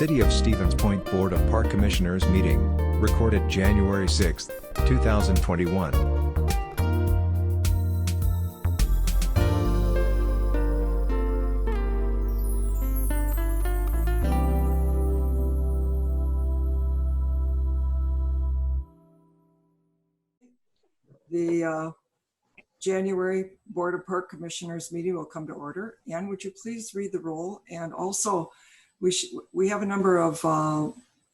City of Stevens Point Board of Park Commissioners meeting, recorded January 6, 2021. The January Board of Park Commissioners meeting will come to order. Ann, would you please read the roll? And also, we have a number of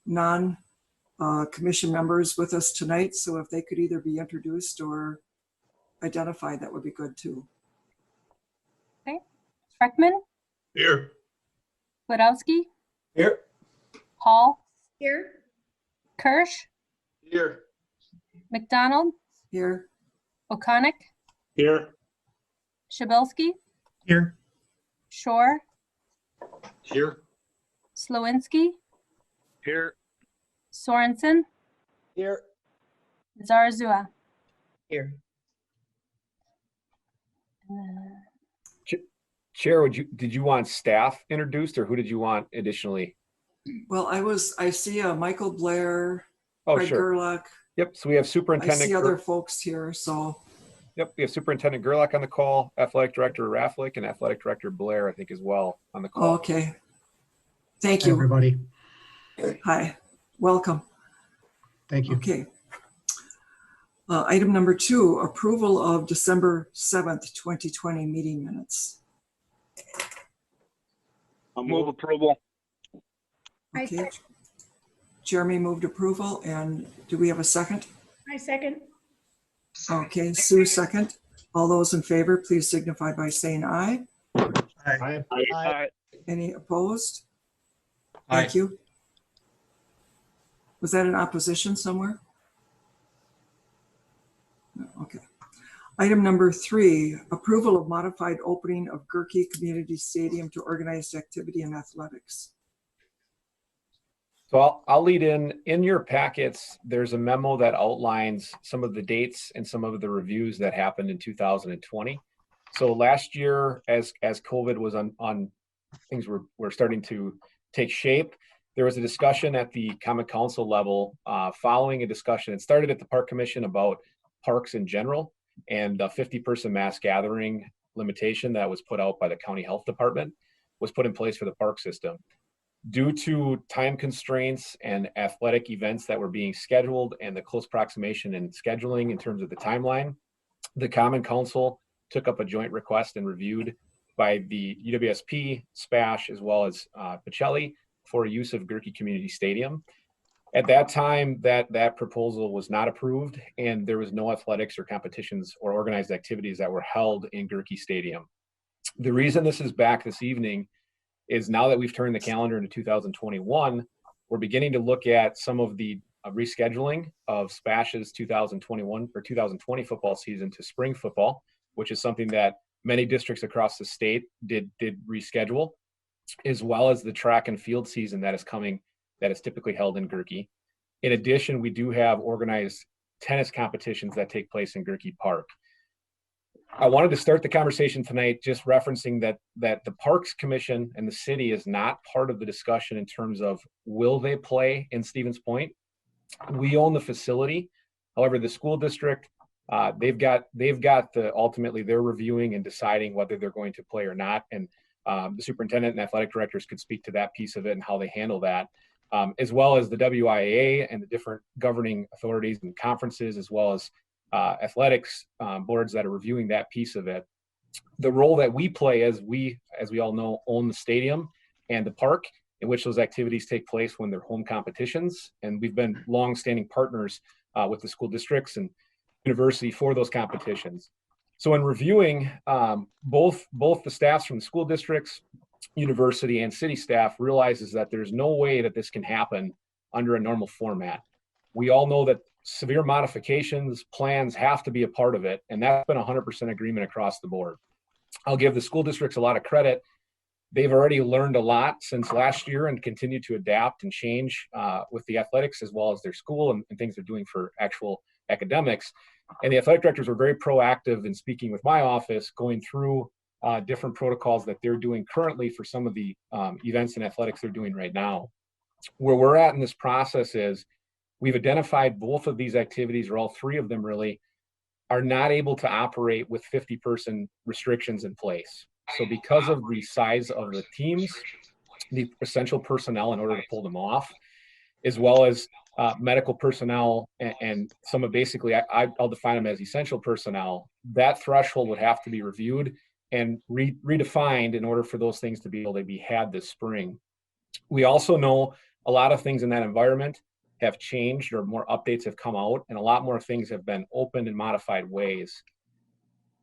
non-commission members with us tonight, so if they could either be introduced or identified, that would be good too. Okay. Freckman? Here. Wadowski? Here. Hall? Here. Kirsch? Here. McDonald? Here. O'Connor? Here. Shabilsky? Here. Shore? Here. Slowinski? Here. Sorensen? Here. Zarazua? Here. Chair, did you want staff introduced, or who did you want additionally? Well, I see Michael Blair, Oh, Craig sure. Gerlach. Yep. So we have I Superintendent. see other folks here, so. Yep. We have Superintendent Gerlach on the call, Athletic Director Raflick, and Athletic Director Blair, I think, as well on the call. Okay. Thank you. Everybody. Hi, welcome. Thank you. Okay. Item number 2, approval of December 7th, 2020 meeting minutes. I'll move approval. Okay. Jeremy moved approval, and do we have a second? I second. Okay, Sue second. All those in favor, please signify by saying aye. Aye. Aye. Any opposed? Aye. Thank you. Was that in opposition somewhere? No, okay. Item number 3, approval of modified opening of Gurkey Community Stadium to organized activity and athletics. So I'll lead in your packets. There's a memo that outlines some of the dates and some of the reviews that happened in 2020. So last year, as COVID was on things were starting to take shape, there was a discussion at the Common Council level following a discussion. It started at the Park Commission about parks in general and the 50-person mass gathering limitation that was put out by the County Health Department was put in place for the park system. Due to time constraints and athletic events that were being scheduled and the close proximation and scheduling in terms of the timeline, the Common Council took up a joint request and reviewed by the UWSP, SPASH, as well as Pacelli for use of Gurkey Community Stadium. At that time, that proposal was not approved, and there was no athletics or competitions or organized activities that were held in Gurkey Stadium. The reason this is back this evening is now that we've turned the calendar into 2021, we're beginning to look at some of the rescheduling of SPASH's 2021 or 2020 football season to spring football, which is something that many districts across the state did reschedule, as well as the track and field season that is coming, that is typically held in Gurkey. In addition, we do have organized tennis competitions that take place in Gurkey Park. I wanted to start the conversation tonight just referencing that the Parks Commission and the city is not part of the discussion in terms of will they play in Stevens Point. We own the facility. However, the school district, they've got ultimately they're reviewing and deciding whether they're going to play or not. And the superintendent and athletic directors could speak to that piece of it and how they handle that, as well as the WIAA and the different governing authorities and conferences, as well as athletics boards that are reviewing that piece of it. The role that we play, as we all know, own the stadium and the park in which those activities take place when they're home competitions. And we've been long-standing partners with the school districts and university for those competitions. So in reviewing, both the staffs from the school districts, university, and city staff realizes that there's no way that this can happen under a normal format. We all know that severe modifications, plans have to be a part of it, and that's been 100% agreement across the board. I'll give the school districts a lot of credit. They've already learned a lot since last year and continue to adapt and change with the athletics as well as their school and things they're doing for actual academics. And the athletic directors were very proactive in speaking with my office, going through different protocols that they're doing currently for some of the events and athletics they're doing right now. Where we're at in this process is we've identified both of these activities, or all three of them really, are not able to operate with 50-person restrictions in place. So because of the size of the teams, the essential personnel in order to pull them off, as well as medical personnel and some of basically, I'll define them as essential personnel, that threshold would have to be reviewed and redefined in order for those things to be able to be had this spring. We also know a lot of things in that environment have changed, or more updates have come out, and a lot more things have been opened in modified ways.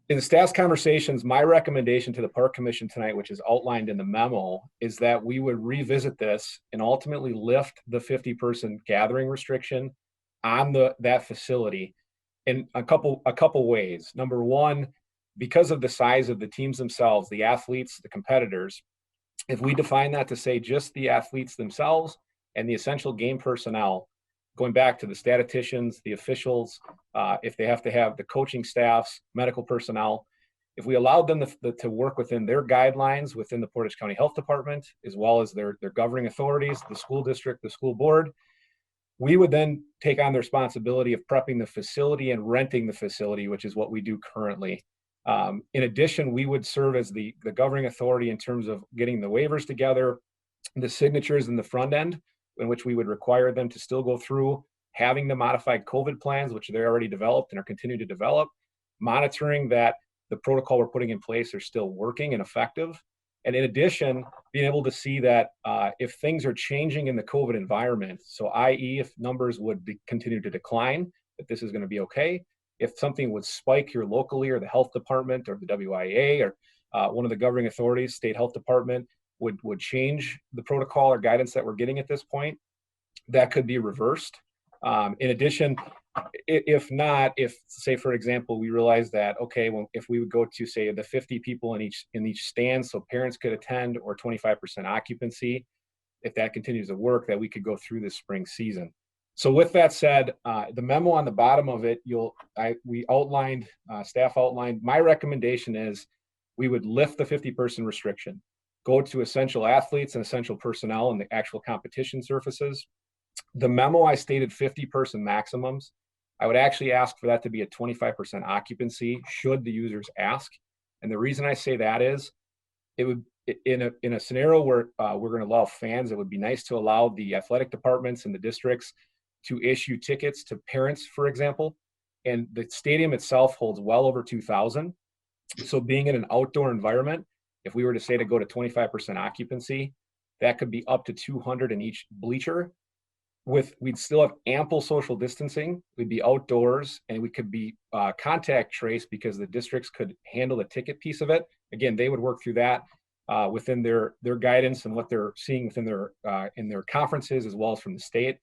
In the staff's conversations, my recommendation to the Park Commission tonight, which is outlined in the memo, is that we would revisit this and ultimately lift the 50-person gathering restriction on that facility in a couple ways. Number one, because of the size of the teams themselves, the athletes, the competitors, if we define that to say just the athletes themselves and the essential game personnel, going back to the statisticians, the officials, if they have to have the coaching staffs, medical personnel, if we allowed them to work within their guidelines within the Portage County Health Department, as well as their governing authorities, the school district, the school board, we would then take on the responsibility of prepping the facility and renting the facility, which is what we do currently. In addition, we would serve as the governing authority in terms of getting the waivers together, the signatures in the front end, in which we would require them to still go through having the modified COVID plans, which they're already developed and are continuing to develop, monitoring that the protocol we're putting in place are still working and effective. And in addition, being able to see that if things are changing in the COVID environment, so i.e. if numbers would continue to decline, that this is going to be okay. If something would spike here locally, or the health department or the WIA or one of the governing authorities, state health department, would change the protocol or guidance that we're getting at this point, that could be reversed. In addition, if not, if say, for example, we realize that, okay, well, if we would go to say the 50 people in each stand, so parents could attend, or 25% occupancy, if that continues to work, that we could go through this spring season. So with that said, the memo on the bottom of it, we outlined, staff outlined, my recommendation is we would lift the 50-person restriction, go to essential athletes and essential personnel in the actual competition surfaces. The memo, I stated 50-person maximums. I would actually ask for that to be a 25% occupancy should the users ask. And the reason I say that is, it would, in a scenario where we're going to allow fans, it would be nice to allow the athletic departments and the districts to issue tickets to parents, for example. And the stadium itself holds well over 2,000. So being in an outdoor environment, if we were to say to go to 25% occupancy, that could be up to 200 in each bleacher. We'd still have ample social distancing. We'd be outdoors, and we could be contact traced, because the districts could handle the ticket piece of it. Again, they would work through that within their guidance and what they're seeing within in their conferences, as well as from the state.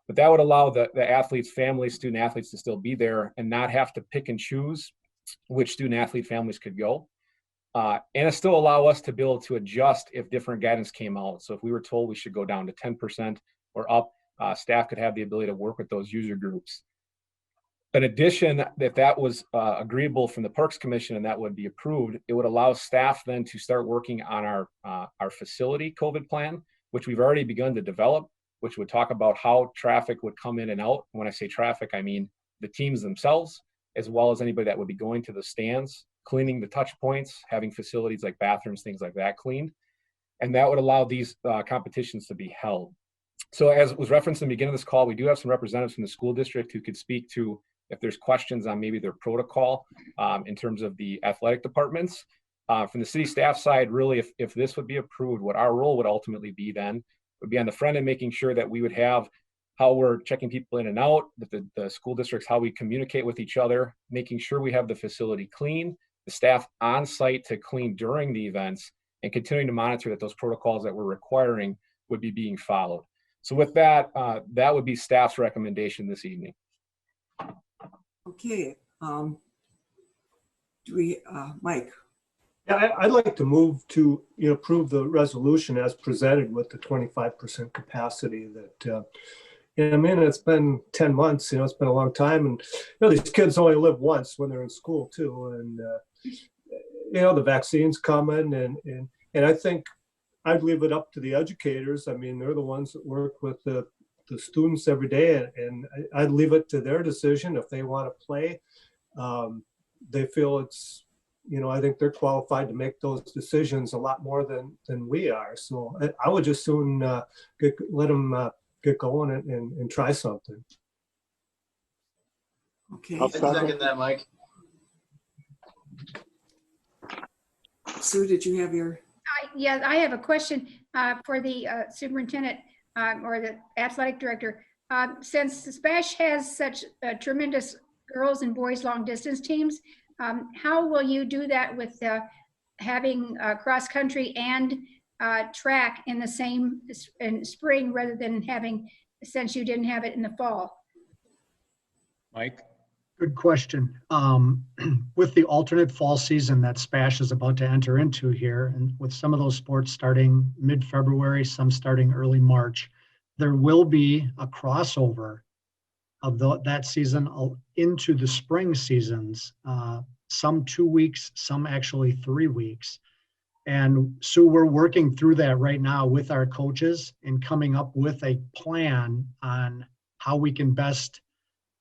But that would allow the athletes, families, student athletes to still be there and not have to pick and choose which student athlete families could go. And it still allow us to be able to adjust if different guidance came out. So if we were told we should go down to 10% or up, staff could have the ability to work with those user groups. In addition, if that was agreeable from the Parks Commission and that would be approved, it would allow staff then to start working on our facility COVID plan, which we've already begun to develop, which would talk about how traffic would come in and out. When I say traffic, I mean the teams themselves, as well as anybody that would be going to the stands, cleaning the touch points, having facilities like bathrooms, things like that cleaned. And that would allow these competitions to be held. So as was referenced in the beginning of this call, we do have some representatives from the school district who could speak to if there's questions on maybe their protocol in terms of the athletic departments. From the city staff side, really, if this would be approved, what our role would ultimately be then would be on the front end, making sure that we would have how we're checking people in and out, that the school districts, how we communicate with each other, making sure we have the facility clean, the staff on site to clean during the events, and continuing to monitor that those protocols that we're requiring would be being followed. So with that, that would be staff's recommendation this evening. Okay. Mike? Yeah, I'd like to move to, approve the resolution as presented with the 25% capacity that, I mean, it's been 10 months, it's been a long time. And, these kids only live once when they're in school too. And, the vaccine's coming and I think I'd leave it up to the educators. I mean, they're the ones that work with the students every day, and I'd leave it to their decision if they want to play. They feel it's, I think they're qualified to make those decisions a lot more than we are. So I would just soon let them get going and try something. Okay. I'll second that, Mike. Sue, did you have your? Yeah, I have a question for the superintendent or the athletic director. Since the SPASH has such tremendous girls and boys long distance teams, how will you do that with having cross country and track in the same in spring rather than having, since you didn't have it in the fall? Mike? Good question. With the alternate fall season that SPASH is about to enter into here, and with some of those sports starting mid-February, some starting early March, there will be a crossover of that season into the spring seasons, some 2 weeks, some actually 3 weeks. And so we're working through that right now with our coaches and coming up with a plan on how we can best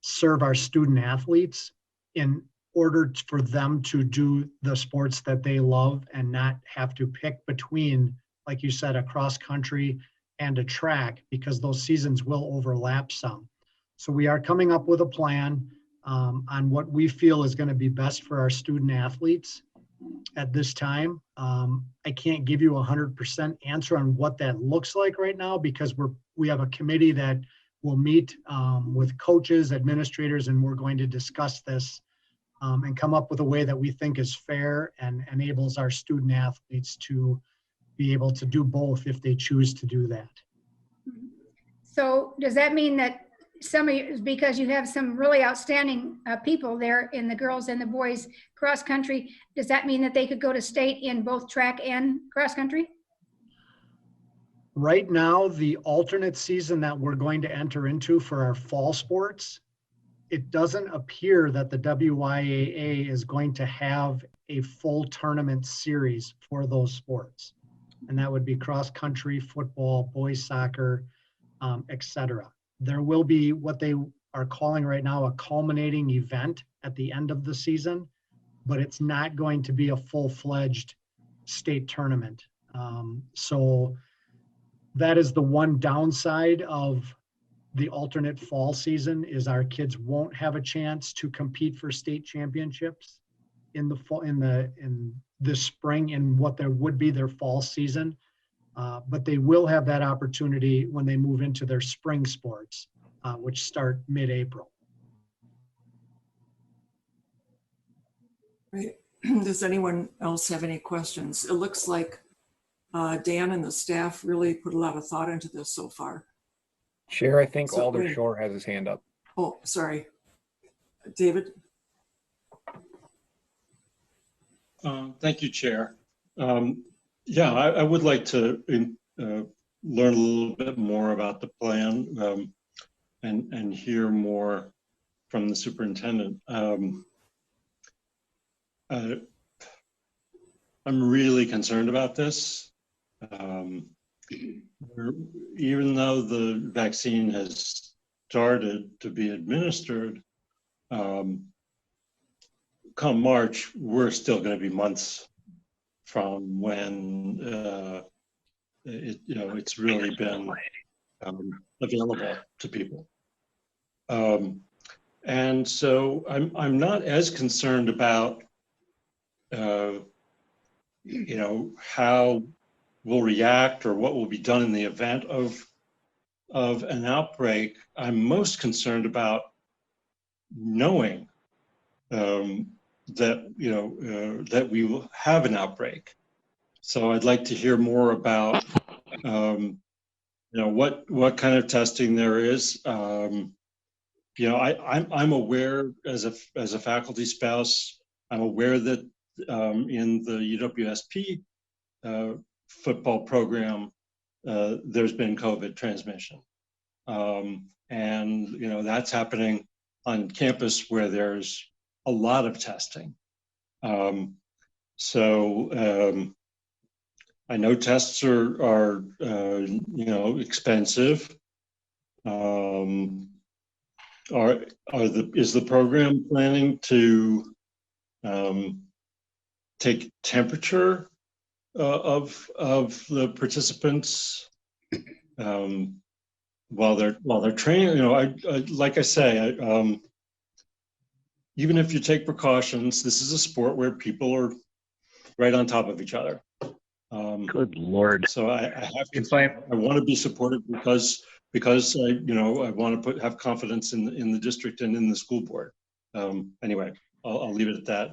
serve our student athletes in order for them to do the sports that they love and not have to pick between, like you said, a cross country and a track, because those seasons will overlap some. So we are coming up with a plan on what we feel is going to be best for our student athletes at this time. I can't give you 100% answer on what that looks like right now, because we have a committee that will meet with coaches, administrators, and we're going to discuss this and come up with a way that we think is fair and enables our student athletes to be able to do both if they choose to do that. So does that mean that some of you, because you have some really outstanding people there in the girls and the boys cross country, does that mean that they could go to state in both track and cross country? Right now, the alternate season that we're going to enter into for our fall sports, it doesn't appear that the WIAA is going to have a full tournament series for those sports. And that would be cross country, football, boys soccer, etc. There will be what they are calling right now a culminating event at the end of the season, but it's not going to be a full-fledged state tournament. So that is the one downside of the alternate fall season, is our kids won't have a chance to compete for state championships in the fall, in this spring, in what there would be their fall season. But they will have that opportunity when they move into their spring sports, which start mid-April. Right. Does anyone else have any questions? It looks like Dan and the staff really put a lot of thought into this so far. Chair, I think So, Alder wait. Shore has his hand up. Oh, sorry. David? Thank you, Chair. Yeah, I would like to learn a little bit more about the plan and hear more from the superintendent. I'm really concerned about this. Even though the vaccine has started to be administered, come March, we're still going to be months from when it's really been available to people. And so I'm not as concerned about how we'll react or what will be done in the event of an outbreak. I'm most concerned about knowing that we will have an outbreak. So I'd like to hear more about what kind of testing there is. I'm aware as a faculty spouse, I'm aware that in the UWSP football program, there's been COVID transmission. And that's happening on campus where there's a lot of testing. So I know tests are you know, expensive. Is the program planning to take temperature of the participants while they're training? You know, I like I say, even if you take precautions, this is a sport where people are right on top of each other. Good Lord. So I have to. I want to be supportive because I, you know, I want to have confidence in the district and in the school board. Anyway, I'll leave it at that.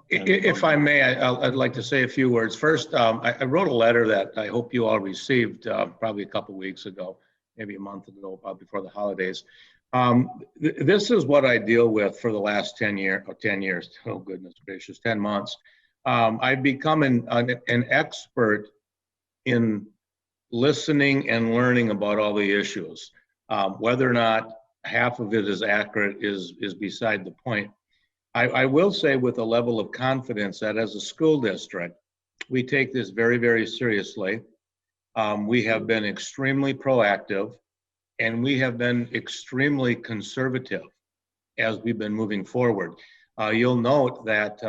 If I may, I'd like to say a few words. First, I wrote a letter that I hope you all received probably a couple weeks ago, maybe a month ago, before the holidays. This is what I deal with for the last 10 years. Oh, goodness gracious, 10 months. I've become an expert in listening and learning about all the issues. Whether or not half of it is accurate is beside the point. I will say with a level of confidence that as a school district, we take this very, very seriously. We have been extremely proactive, and we have been extremely conservative as we've been moving forward. You'll note that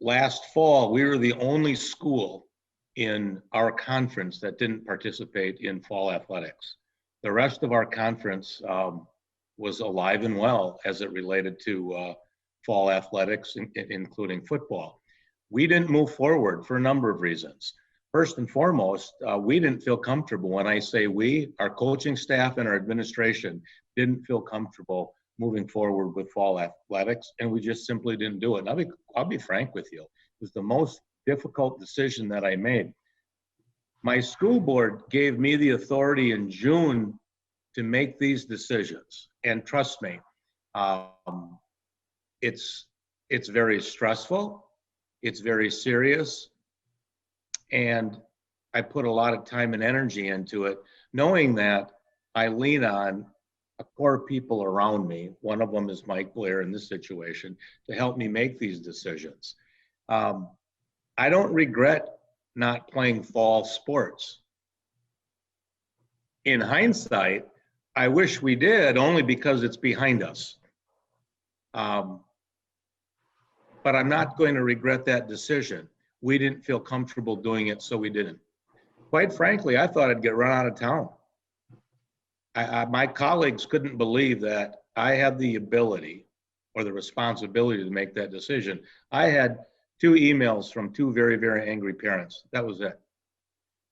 last fall, we were the only school in our conference that didn't participate in fall athletics. The rest of our conference was alive and well as it related to fall athletics, including football. We didn't move forward for a number of reasons. First and foremost, we didn't feel comfortable. When I say we, our coaching staff and our administration didn't feel comfortable moving forward with fall athletics, and we just simply didn't do it. And I'll be frank with you, it was the most difficult decision that I made. My school board gave me the authority in June to make these decisions, and trust me, it's very stressful, it's very serious, and I put a lot of time and energy into it, knowing that I lean on a core people around me. One of them is Mike Blair in this situation, to help me make these decisions. I don't regret not playing fall sports. In hindsight, I wish we did, only because it's behind us. But I'm not going to regret that decision. We didn't feel comfortable doing it, so we didn't. Quite frankly, I thought I'd get run out of town. My colleagues couldn't believe that I had the ability or the responsibility to make that decision. I had 2 emails from 2 very, very angry parents. That was it.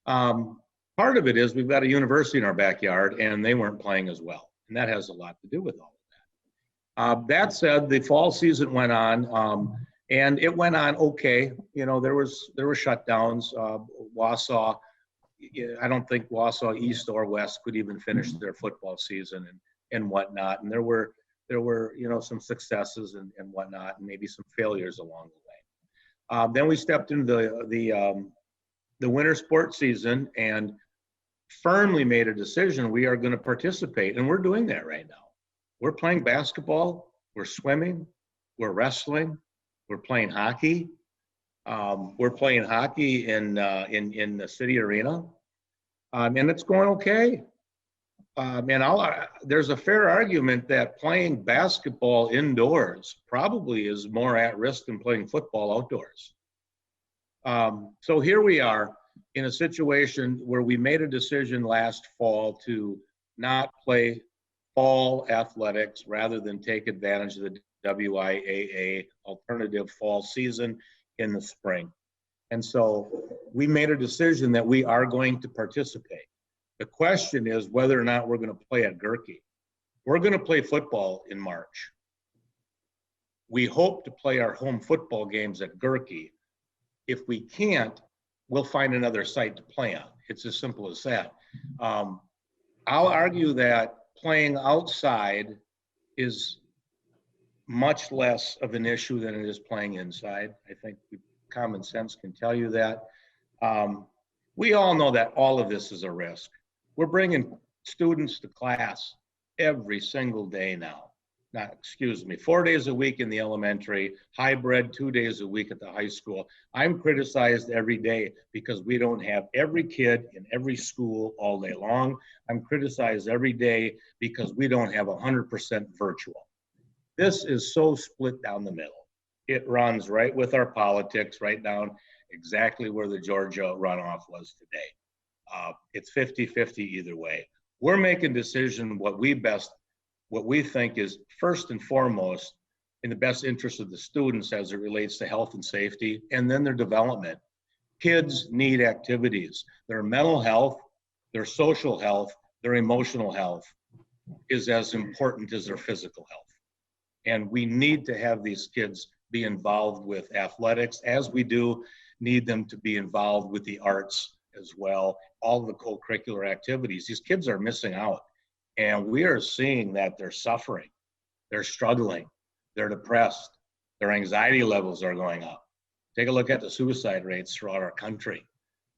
Part of it is we've got a university in our backyard, and they weren't playing as well. And that has a lot to do with all of that. That said, the fall season went on, and it went on okay. You know, there were shutdowns. Wausau, I don't think Wausau East or West could even finish their football season and whatnot. And there were you know, some successes and whatnot, and maybe some failures along the way. Then we stepped into the winter sports season and firmly made a decision. We are going to participate, and we're doing that right now. We're playing basketball, we're swimming, we're wrestling, we're playing hockey. We're playing hockey in the city arena, and it's going okay. There's a fair argument that playing basketball indoors probably is more at risk than playing football outdoors. So here we are in a situation where we made a decision last fall to not play fall athletics rather than take advantage of the WIAA alternative fall season in the spring. And so we made a decision that we are going to participate. The question is whether or not we're going to play at Gurkey. We're going to play football in March. We hope to play our home football games at Gurkey. If we can't, we'll find another site to play on. It's as simple as that. I'll argue that playing outside is much less of an issue than it is playing inside. I think common sense can tell you that. We all know that all of this is a risk. We're bringing students to class every single day now. 4 days a week in the elementary, hybrid 2 days a week at the high school. I'm criticized every day because we don't have every kid in every school all day long. I'm criticized every day because we don't have 100% virtual. This is so split down the middle. It runs right with our politics, right down exactly where the Georgia runoff was today. It's 50-50 either way. We're making decision what we think is first and foremost in the best interest of the students as it relates to health and safety, and then their development. Kids need activities. Their mental health, their social health, their emotional health is as important as their physical health. And we need to have these kids be involved with athletics, as we do need them to be involved with the arts as well, all the co-curricular activities. These kids are missing out. And we are seeing that they're suffering, they're struggling, they're depressed, their anxiety levels are going up. Take a look at the suicide rates throughout our country.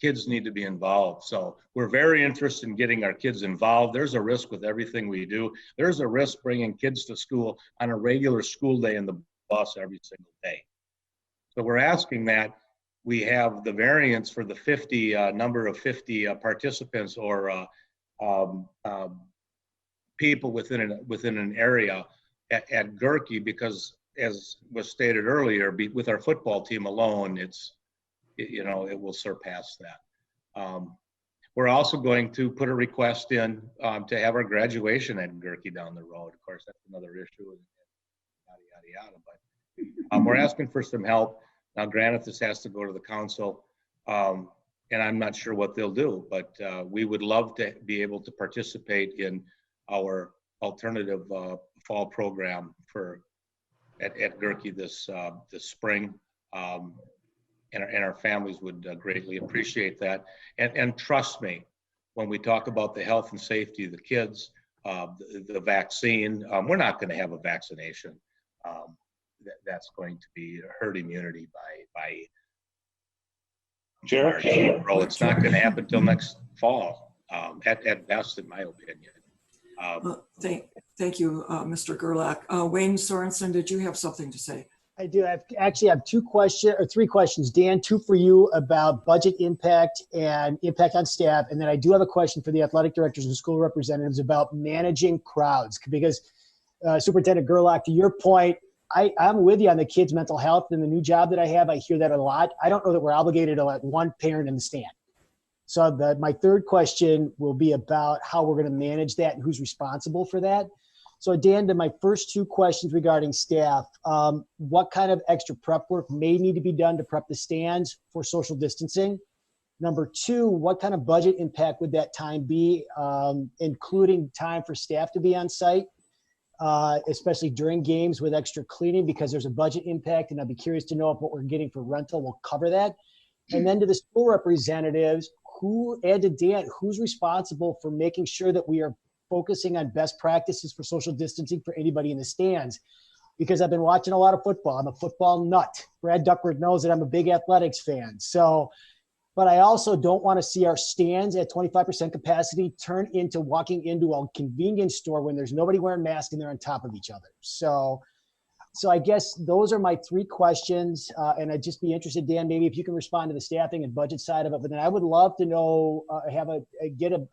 Kids need to be involved. So we're very interested in getting our kids involved. There's a risk with everything we do. There's a risk bringing kids to school on a regular school day in the bus every single day. So we're asking that we have the variance for the 50 number of 50 participants or people within an area at Gurkey, because as was stated earlier, with our football team alone, it will surpass that. We're also going to put a request in to have our graduation at Gurkey down the road. Of course, that's another issue, yada, yada, but we're asking for some help. Now, granted, this has to go to the council, and I'm not sure what they'll do, but we would love to be able to participate in our alternative fall program at Gurkey this spring, and our families would greatly appreciate that. And trust me, when we talk about the health and safety of the kids, the vaccine, we're not going to have a vaccination that's going to be herd immunity by Chair? March, April. It's not going to happen until next fall, at best, in my opinion. Thank you, Mr. Gerlach. Wayne Sorensen, did you have something to say? I do. I actually have three questions. Dan, two for you about budget impact and impact on staff. And then I do have a question for the athletic directors and school representatives about managing crowds. Because Superintendent Gerlach, to your point, I'm with you on the kids' mental health and the new job that I have. I hear that a lot. I don't know that we're obligated to let one parent in the stand. So my third question will be about how we're going to manage that and who's responsible for that. So Dan, to my first two questions regarding staff, what kind of extra prep work may need to be done to prep the stands for social distancing? Number two, what kind of budget impact would that time be, including time for staff to be on site, especially during games with extra cleaning, because there's a budget impact, and I'd be curious to know if what we're getting for rental will cover that. And then to the school representatives, and to Dan, who's responsible for making sure that we are focusing on best practices for social distancing for anybody in the stands? Because I've been watching a lot of football. I'm a football nut. Brad Duckworth knows that I'm a big athletics fan. So, but I also don't want to see our stands at 25% capacity turn into walking into a convenience store when there's nobody wearing masks and they're on top of each other. So I guess those are my three questions. And I'd just be interested, Dan, maybe if you can respond to the staffing and budget side of it. But then I would love to know, get a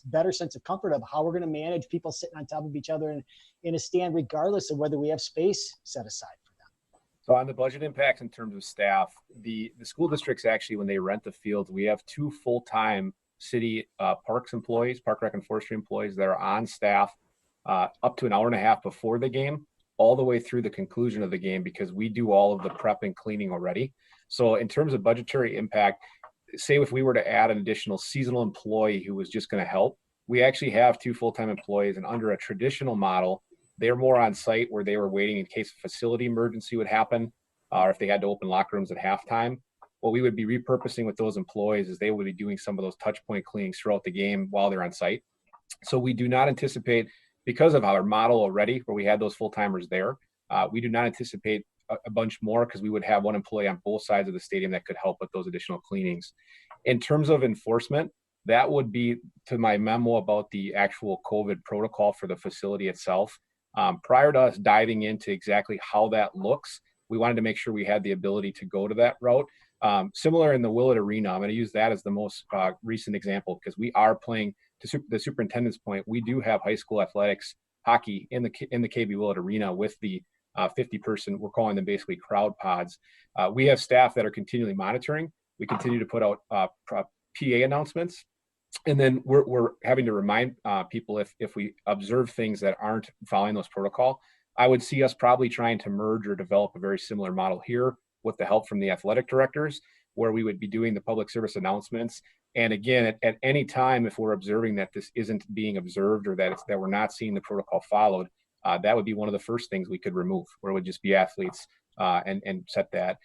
better sense of comfort of how we're going to manage people sitting on top of each other in a stand, regardless of whether we have space set aside for them. So on the budget impacts in terms of staff, the school districts actually, when they rent the fields, we have 2 full-time city parks employees, park rec and forestry employees that are on staff up to an hour and a half before the game, all the way through the conclusion of the game, because we do all of the prep and cleaning already. So in terms of budgetary impact, say if we were to add an additional seasonal employee who was just going to help, we actually have 2 full-time employees, and under a traditional model, they're more on site where they were waiting in case a facility emergency would happen, or if they had to open locker rooms at halftime. What we would be repurposing with those employees is they would be doing some of those touch point cleanings throughout the game while they're on site. So we do not anticipate, because of our model already where we had those full-timers there, we do not anticipate a bunch more, because we would have 1 employee on both sides of the stadium that could help with those additional cleanings. In terms of enforcement, that would be to my memo about the actual COVID protocol for the facility itself. Prior to us diving into exactly how that looks, we wanted to make sure we had the ability to go to that route. Similar in the Willett Arena, I'm going to use that as the most recent example because we are playing, to the superintendent's point, we do have high school athletics hockey in the KB Willett Arena with the 50-person, we're calling them basically crowd pods. We have staff that are continually monitoring. We continue to put out PA announcements. And then we're having to remind people if we observe things that aren't following those protocol. I would see us probably trying to merge or develop a very similar model here with the help from the athletic directors, where we would be doing the public service announcements. And again, at any time, if we're observing that this isn't being observed or that we're not seeing the protocol followed, that would be one of the first things we could remove, where it would just be athletes and set that.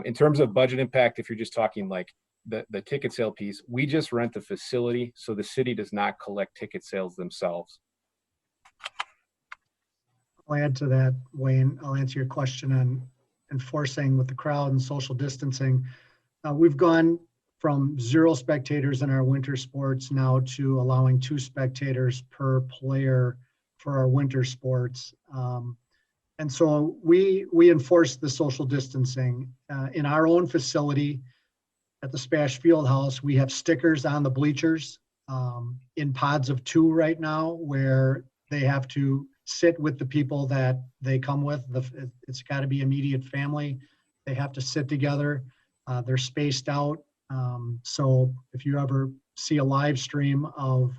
In terms of budget impact, if you're just talking like the ticket sale piece, we just rent the facility, so the city does not collect ticket sales themselves. I'll add to that, Wayne. I'll answer your question on enforcing with the crowd and social distancing. We've gone from 0 spectators in our winter sports now to allowing 2 spectators per player for our winter sports. And so we enforce the social distancing. In our own facility at the Spash Fieldhouse, we have stickers on the bleachers in pods of 2 right now, where they have to sit with the people that they come with. It's got to be immediate family. They have to sit together. They're spaced out. So if you ever see a live stream of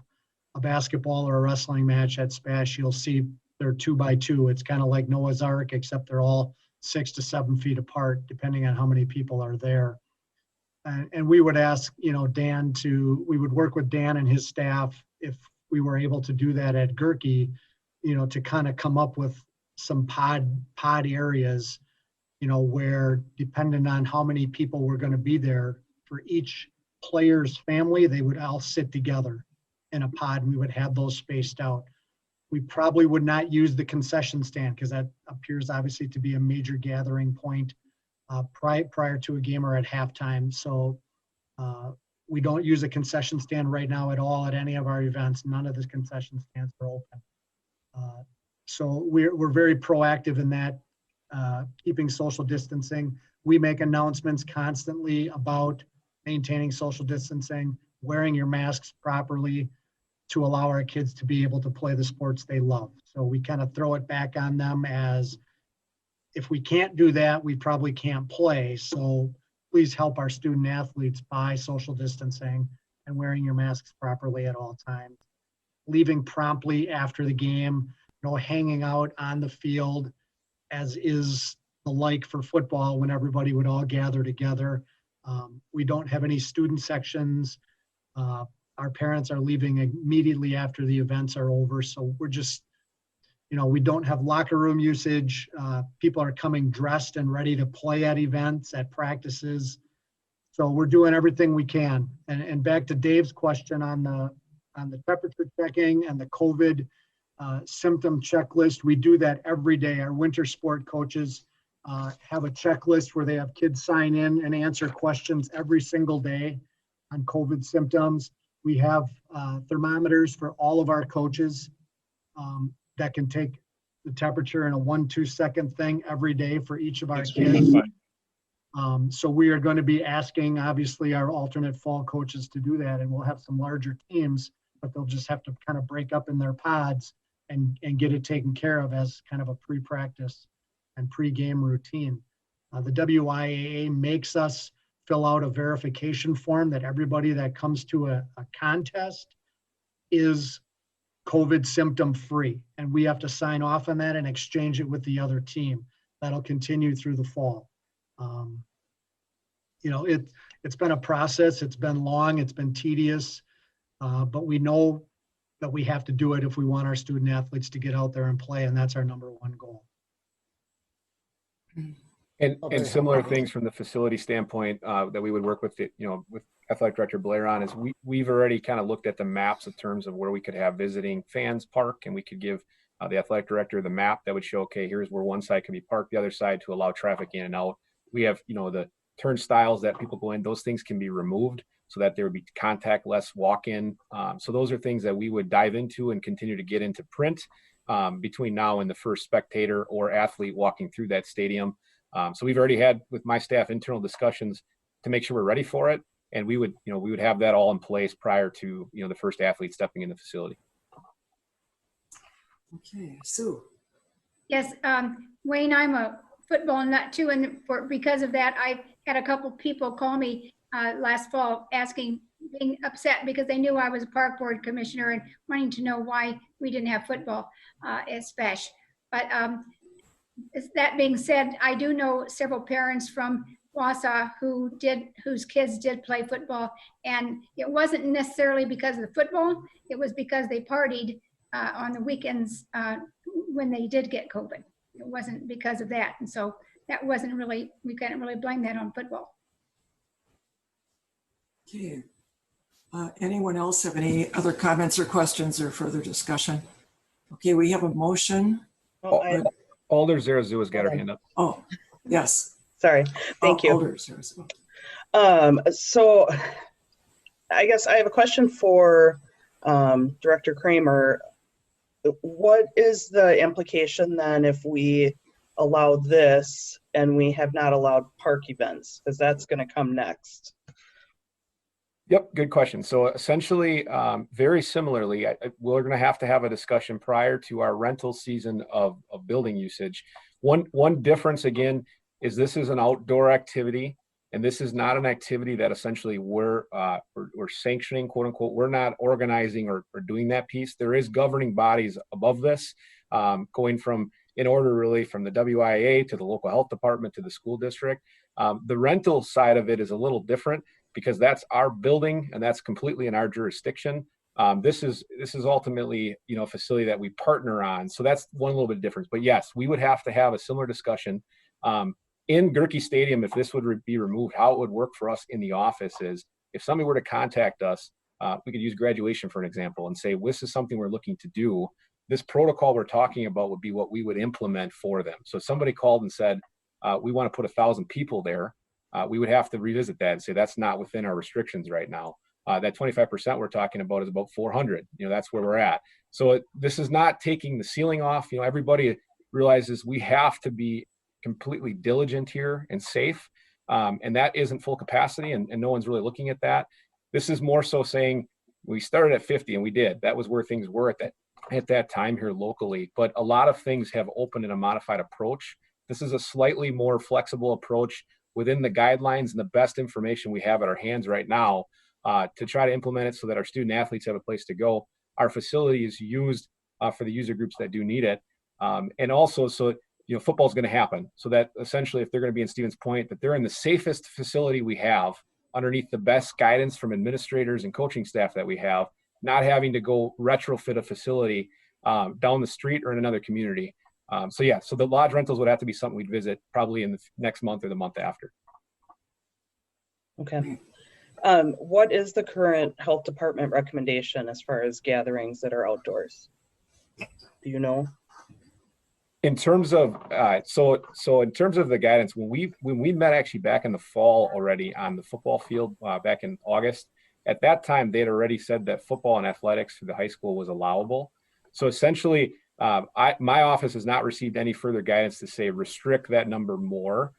a basketball or a wrestling match at Spash, you'll see they're 2 by 2. It's kind of like Noah's Ark, except they're all 6 to 7 feet apart, depending on how many people are there. And we would ask, Dan we would work with Dan and his staff if we were able to do that at Gurkey, to kind of come up with some pod areas, where depending on how many people were going to be there, for each player's family, they would all sit together in a pod, and we would have those spaced out. We probably would not use the concession stand because that appears obviously to be a major gathering point prior to a game or at halftime. So we don't use a concession stand right now at all at any of our events. None of the concession stands are open. So we're very proactive in that, keeping social distancing. We make announcements constantly about maintaining social distancing, wearing your masks properly to allow our kids to be able to play the sports they love. So we kind of throw it back on them as, if we can't do that, we probably can't play. So please help our student athletes by social distancing and wearing your masks properly at all times. Leaving promptly after the game, hanging out on the field, as is the like for football when everybody would all gather together. We don't have any student sections. Our parents are leaving immediately after the events are over. So we're just, we don't have locker room usage. People are coming dressed and ready to play at events, at practices. So we're doing everything we can. And back to Dave's question on the temperature checking and the COVID symptom checklist, we do that every day. Our winter sport coaches have a checklist where they have kids sign in and answer questions every single day on COVID symptoms. We have thermometers for all of our coaches that can take the temperature in a 1-2 second thing every day for each of our kids. So we are going to be asking, obviously, our alternate fall coaches to do that, and we'll have some larger teams, but they'll just have to kind of break up in their pods and get it taken care of as kind of a pre-practice and pre-game routine. The WIAA makes us fill out a verification form that everybody that comes to a contest is COVID symptom free. And we have to sign off on that and exchange it with the other team. That'll continue through the fall. It's been a process. It's been long. It's been tedious. But we know that we have to do it if we want our student athletes to get out there and play. And that's our number one goal. And similar things from the facility standpoint that we would work with, with athletic director Blair on is we've already kind of looked at the maps in terms of where we could have visiting fans park, and we could give the athletic director the map that would show, okay, here's where one side can be parked, the other side to allow traffic in and out. We have, the turnstiles that people go in, those things can be removed so that there would be contactless walk-in. So those are things that we would dive into and continue to get into print. between now and the first spectator or athlete walking through that stadium. So we've already had with my staff internal discussions to make sure we're ready for it. And we would have that all in place prior to, the first athlete stepping in the facility. Okay, Sue. Yes, Wayne, I'm a football nut too, and because of that, I had a couple people call me last fall being upset because they knew I was a park board commissioner and wanting to know why we didn't have football at SPASH. But that being said, I do know several parents from Wausau whose kids did play football, and it wasn't necessarily because of the football, it was because they partied on the weekends when they did get COVID. It wasn't because of that, and so that wasn't really, we can't really blame that on football. Okay. Anyone else have any other comments or questions or further discussion? Okay, we have a motion. Alder Zarazua's got her hand up. Oh, yes. Sorry. Thank you. Alder Zarazua. So I guess I have a question for Director Kramer. What is the implication then if we allow this and we have not allowed park events? Because that's going to come next. Yep, good question. So essentially, very similarly, we're going to have a discussion prior to our rental season of building usage. One difference, again, is this is an outdoor activity, and this is not an activity that essentially we're sanctioning, quote unquote. We're not organizing or doing that piece. There is governing bodies above this, going from, in order really, from the WIA to the local health department to the school district. The rental side of it is a little different, because that's our building and that's completely in our jurisdiction. This is ultimately, a facility that we partner on. So that's one little bit different. But yes, we would have to have a similar discussion in Gurkey Stadium. If this would be removed, how it would work for us in the office is, if somebody were to contact us, we could use graduation for an example and say, this is something we're looking to do. This protocol we're talking about would be what we would implement for them. So if somebody called and said, we want to put 1,000 people there, we would have to revisit that and say that's not within our restrictions right now. That 25% we're talking about is about 400. That's where we're at. So this is not taking the ceiling off. Everybody realizes we have to be completely diligent here and safe, and that isn't full capacity, and no one's really looking at that. This is more so saying we started at 50, and we did. That was where things were at that time here locally. But a lot of things have opened in a modified approach. This is a slightly more flexible approach within the guidelines and the best information we have at our hands right now, to try to implement it so that our student athletes have a place to go. Our facility is used for the user groups that do need it. And also, so, football is going to happen. So that essentially, if they're going to be in Stevens Point, that they're in the safest facility we have, underneath the best guidance from administrators and coaching staff that we have, not having to go retrofit a facility down the street or in another community. So the lodge rentals would have to be something we'd visit probably in the next month or the month after. Okay. What is the current health department recommendation as far as gatherings that are outdoors? Do you know? In terms of so in terms of the guidance, when we met actually back in the fall already on the football field back in August, at that time they had already said that football and athletics for the high school was allowable. So essentially, my office has not received any further guidance to say restrict that number more.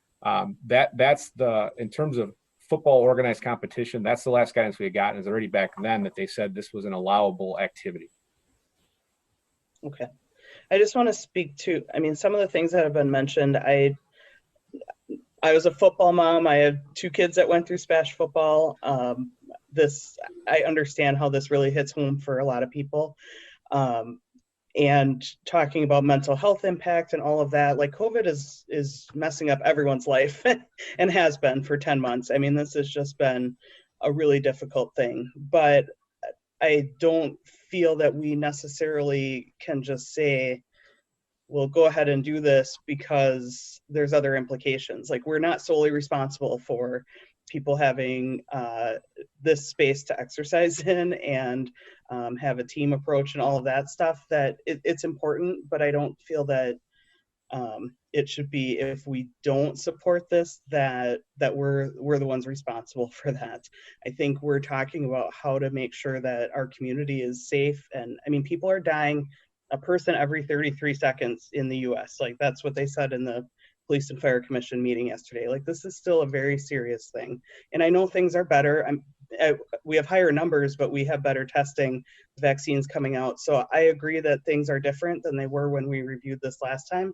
That's in terms of football organized competition, that's the last guidance we had gotten, is already back then that they said this was an allowable activity. Okay. I just want to speak to, some of the things that have been mentioned. I was a football mom. I have 2 kids that went through SPASH football. I understand how this really hits home for a lot of people. And talking about mental health impact and all of that, like COVID is messing up everyone's life and has been for 10 months. This has just been a really difficult thing, but I don't feel that we necessarily can just say, well, go ahead and do this because there's other implications. Like, we're not solely responsible for people having this space to exercise in and have a team approach and all of that stuff. That it's important, but I don't feel that it should be, if we don't support this, that we're the ones responsible for that. I think we're talking about how to make sure that our community is safe. And people are dying a person every 33 seconds in the US. Like that's what they said in the Police and Fire Commission meeting yesterday. Like this is still a very serious thing. And I know things are better. We have higher numbers, but we have better testing, vaccines coming out. So I agree that things are different than they were when we reviewed this last time.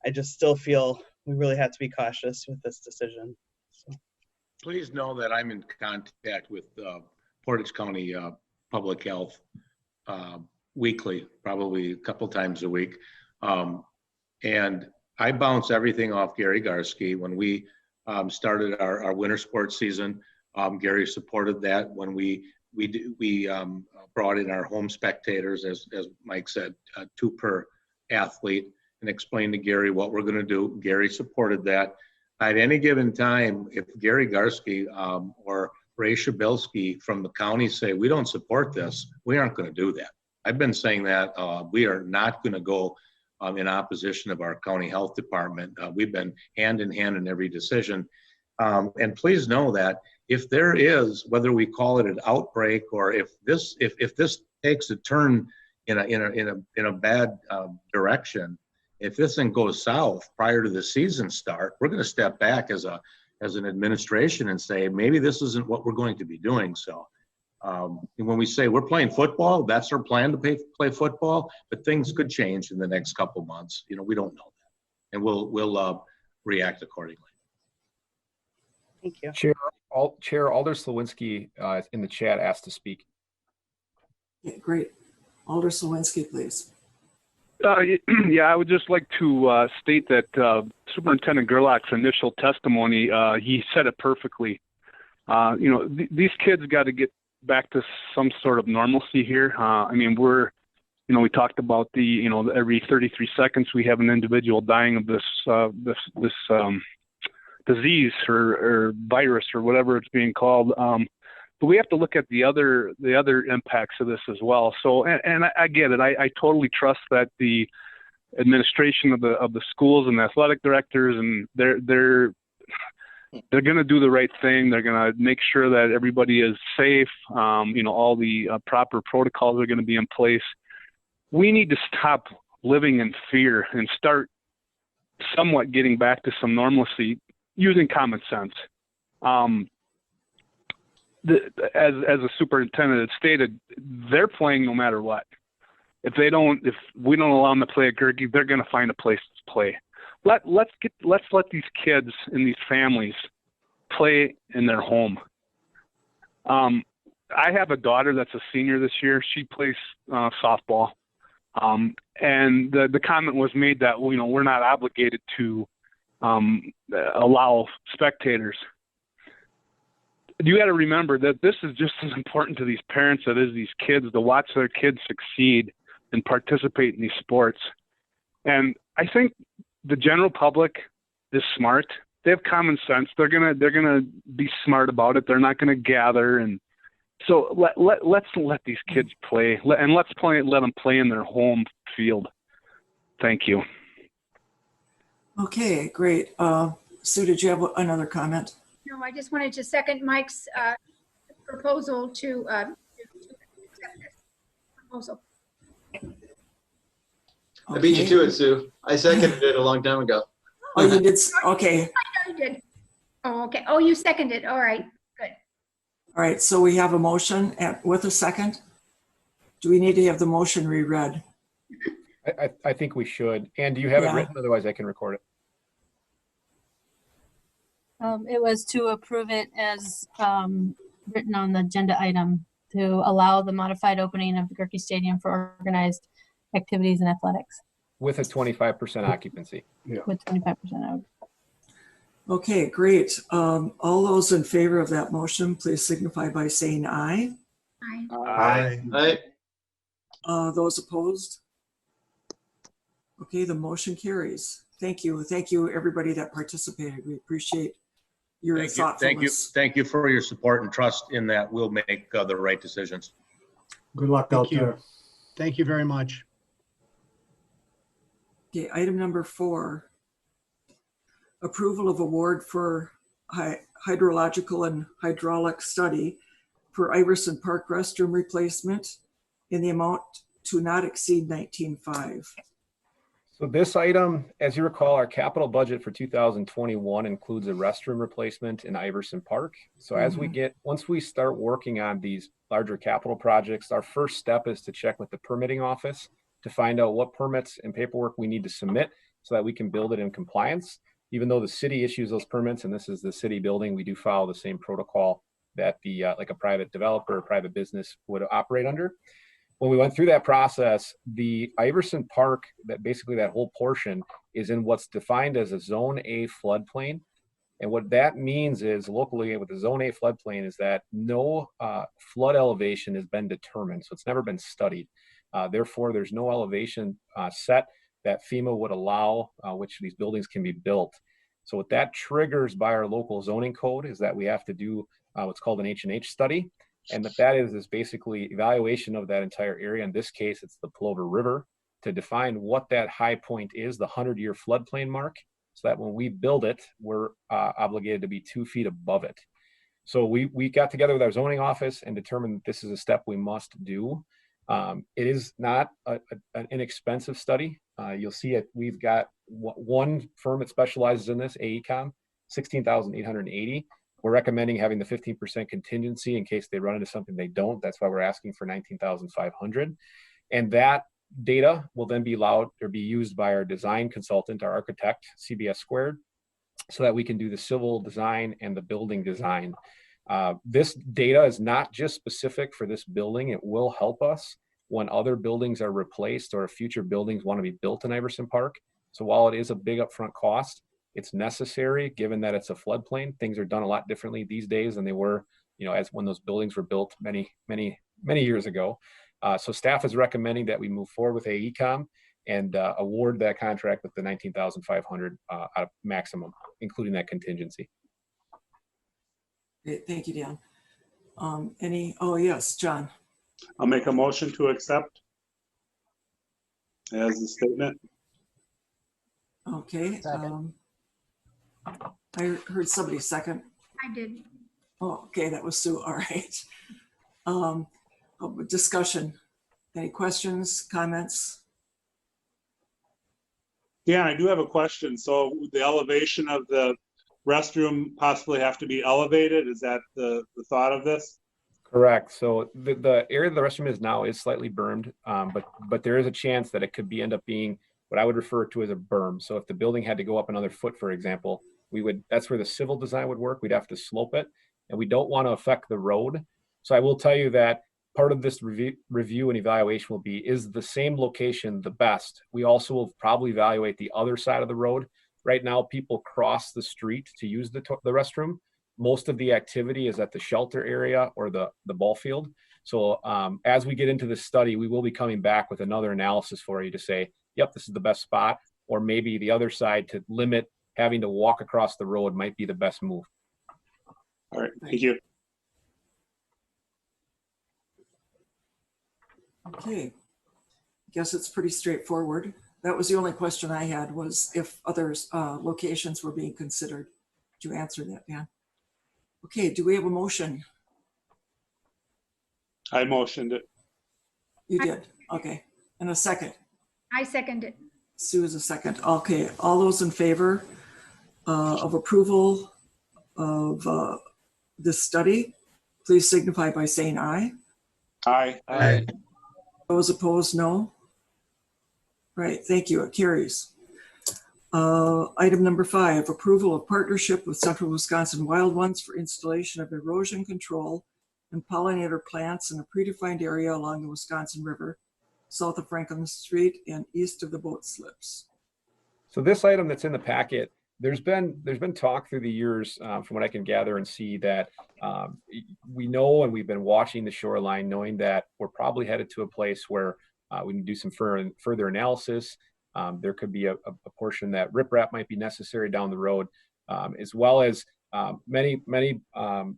I just still feel we really have to be cautious with this decision. So. Please know that I'm in contact with Portage County Public Health weekly, probably a couple times a week. And I bounce everything off Gary Garsky. When we started our winter sports season, Gary supported that. When we brought in our home spectators, as Mike said, 2 per athlete, and explained to Gary what we're going to do. Gary supported that. At any given time, if Gary Garsky or Ray Shabilsky from the county say, we don't support this, we aren't going to do that. I've been saying that we are not going to go in opposition of our county health department. We've been hand in hand in every decision. And please know that if there is, whether we call it an outbreak or if this takes a turn in a bad direction, if this thing goes south prior to the season start, we're going to step back as an administration and say, maybe this isn't what we're going to be doing. So when we say we're playing football, that's our plan to play football, but things could change in the next couple of months. You know, we don't know that, and we'll react accordingly. Thank you. Chair Alder Slawinski in the chat asked to speak. Yeah, great. Alder Slawinski, please. Yeah, I would just like to state that Superintendent Gerlach's initial testimony, he said it perfectly. You know, these kids got to get back to some sort of normalcy here. I mean, we talked about every 33 seconds we have an individual dying of this disease or virus or whatever it's being called. But we have to look at the other impacts of this as well. So, and I get it. I totally trust that the administration of the schools and the athletic directors, and they're going to do the right thing. They're going to make sure that everybody is safe. All the proper protocols are going to be in place. We need to stop living in fear and start somewhat getting back to some normalcy using common sense. As a superintendent had stated, they're playing no matter what. If we don't allow them to play at Gurkey, they're going to find a place to play. Let's let these kids and these families play in their home. I have a daughter that's a senior this year. She plays softball, and the comment was made that we're not obligated to allow spectators. You got to remember that this is just as important to these parents as it is these kids to watch their kids succeed and participate in these sports. And I think the general public is smart. They have common sense. They're gonna be smart about it. They're not gonna gather. And so let's let these kids play, and let them play in their home field. Thank you. Okay, great. Sue, did you have another comment? No, I just wanted to second Mike's proposal to accept this proposal. I beat you to it, Sue. I seconded it a long time ago. Oh, you did? Okay. I know you did. Oh, okay. Oh, you seconded. All right. Good. All right. So we have a motion with a second. Do we need to have the motion reread? I think we should. And do you have it written? Otherwise, I can record it. It was to approve it as written on the agenda item to allow the modified opening of the Gurkey Stadium for organized activities and athletics. With a 25% occupancy. Yeah. With 25% out. Okay, great. All those in favor of that motion, please signify by saying aye. Aye. Aye. Those opposed? Okay, the motion carries. Thank you. Thank you, everybody that participated. We appreciate your thoughtfulness. Thank you for your support and trust in that we'll make the right decisions. Good luck out there. Thank you very much. Okay, item number 4, approval of award for hydrological and hydraulic study for Iverson Park restroom replacement in the amount to not exceed 19.5. So this item, as you recall, our capital budget for 2021 includes a restroom replacement in Iverson Park. So as once we start working on these larger capital projects, our first step is to check with the permitting office to find out what permits and paperwork we need to submit so that we can build it in compliance. Even though the city issues those permits, and this is the city building, we do follow the same protocol that the like a private developer or private business would operate under. When we went through that process, the Iverson Park, that basically that whole portion is in what's defined as a Zone A floodplain. And what that means is locally with the Zone A floodplain is that no flood elevation has been determined. So it's never been studied. Therefore, there's no elevation set that FEMA would allow which these buildings can be built. So what that triggers by our local zoning code is that we have to do what's called an H&H study. And that is basically evaluation of that entire area. In this case, it's the Plover River, to define what that high point is, the 100-year floodplain mark, so that when we build it, we're obligated to be 2 feet above it. So we got together with our zoning office and determined that this is a step we must do. It is not an inexpensive study. You'll see it. We've got one firm that specializes in this, AECOM, $16,880. We're recommending having the 15% contingency in case they run into something they don't. That's why we're asking for $19,500. And that data will then be allowed or be used by our design consultant, our architect, CBS Squared, so that we can do the civil design and the building design. This data is not just specific for this building. It will help us when other buildings are replaced or if future buildings want to be built in Iverson Park. So while it is a big upfront cost, it's necessary given that it's a floodplain. Things are done a lot differently these days than they were, as when those buildings were built many years ago. So staff is recommending that we move forward with AECOM and award that contract with the $19,500 maximum, including that contingency. Great, thank you, Dan. Oh yes, John. I'll make a motion to accept as the statement. Okay. I heard somebody second. I did. Oh, okay, that was Sue. All right. Discussion. Any questions, comments? Yeah, I do have a question. So the elevation of the restroom possibly have to be elevated. Is that the thought of this? Correct. So the area the restroom is now is slightly bermed, but there is a chance that it could end up being what I would refer to as a berm. So if the building had to go up another foot, for example, that's where the civil design would work. We'd have to slope it, and we don't want to affect the road. So I will tell you that part of this review and evaluation will be, is the same location the best? We also will probably evaluate the other side of the road. Right now, people cross the street to use the restroom. Most of the activity is at the shelter area or the ball field. So as we get into this study, we will be coming back with another analysis for you to say, yep, this is the best spot, or maybe the other side to limit having to walk across the road might be the best move. All right, thank you. Okay, guess it's pretty straightforward. That was the only question I had, was if other locations were being considered. Did you answer that, Dan? Okay, do we have a motion? I motioned it. You did, okay. And a second? I second it. Sue is a second. Okay, all those in favor of approval of this study, please signify by saying aye. Aye. Aye. Those opposed, no. Right, thank you, it carries. Item number 5, approval of partnership with Central Wisconsin Wild Ones for installation of erosion control and pollinator plants in a predefined area along the Wisconsin River, south of Franklin Street and east of the boat slips. So this item that's in the packet, there's been talk through the years, from what I can gather and see, that we know, and we've been watching the shoreline, knowing that we're probably headed to a place where we can do some further analysis. There could be a portion that riprap might be necessary down the road, as well as many. I've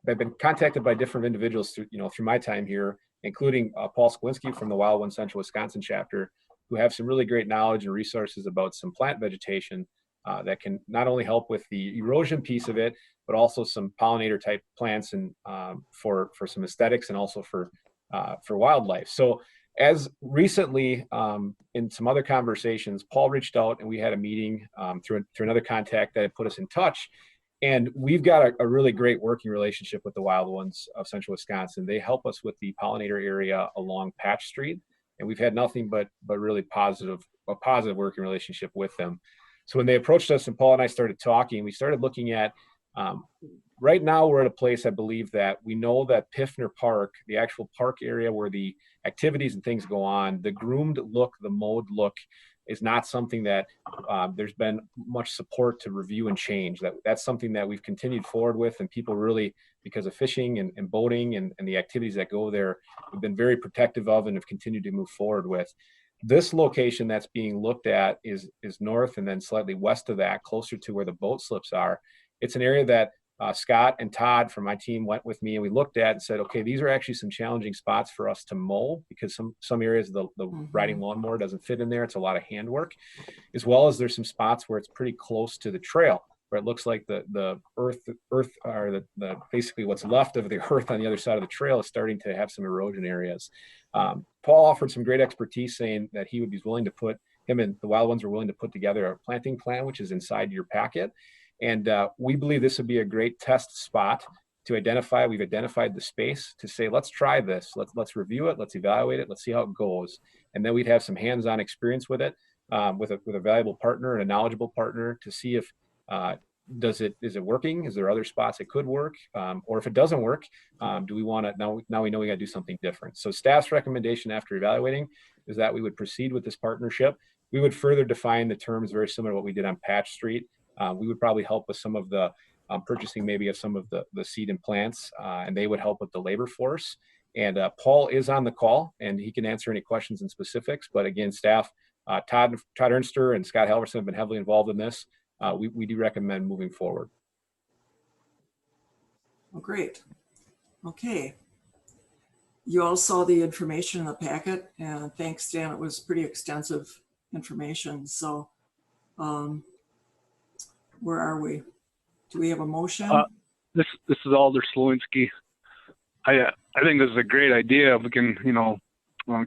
been contacted by different individuals through my time here, including Paul Skowinski from the Wild One Central Wisconsin chapter, who have some really great knowledge and resources about some plant vegetation that can not only help with the erosion piece of it, but also some pollinator type plants and for some aesthetics and also for wildlife. So as recently, in some other conversations, Paul reached out and we had a meeting through another contact that had put us in touch. And we've got a really great working relationship with the Wild Ones of Central Wisconsin. They help us with the pollinator area along Patch Street, and we've had nothing but really a positive working relationship with them. So when they approached us and Paul and I started talking, we started looking at, right now we're at a place, I believe, that we know that Piffner Park, the actual park area where the activities and things go on, the groomed look, the mowed look is not something that there's been much support to review and change. That's something that we've continued forward with, and people really, because of fishing and boating and the activities that go there, we've been very protective of and have continued to move forward with. This location that's being looked at is north and then slightly west of that, closer to where the boat slips are. It's an area that Scott and Todd from my team went with me and we looked at and said, okay, these are actually some challenging spots for us to mow because some areas the riding lawnmower doesn't fit in there. It's a lot of handwork, as well as there's some spots where it's pretty close to the trail, where it looks like the earth or the basically what's left of the earth on the other side of the trail is starting to have some erosion areas. Paul offered some great expertise, saying that he would be willing to him and the Wild Ones are willing to put together a planting plan, which is inside your packet. And we believe this would be a great test spot to identify. We've identified the space to say, let's try this. Let's review it. Let's evaluate it. Let's see how it goes. And then we'd have some hands-on experience with it, with a valuable partner and a knowledgeable partner to see if, is it working? Is there other spots it could work? Or if it doesn't work, do we want to, now we know we got to do something different. So staff's recommendation after evaluating is that we would proceed with this partnership. We would further define the terms very similar to what we did on Patch Street. We would probably help with some of the purchasing maybe of some of the seed and plants, and they would help with the labor force. And Paul is on the call and he can answer any questions and specifics. But again, staff, Todd Ernster and Scott Halverson have been heavily involved in this. We do recommend moving forward. Oh, great. Okay. You all saw the information in the packet, and thanks, Dan. It was pretty extensive information. So where are we? Do we have a motion? This is Alder Slowinski. I think this is a great idea. We can,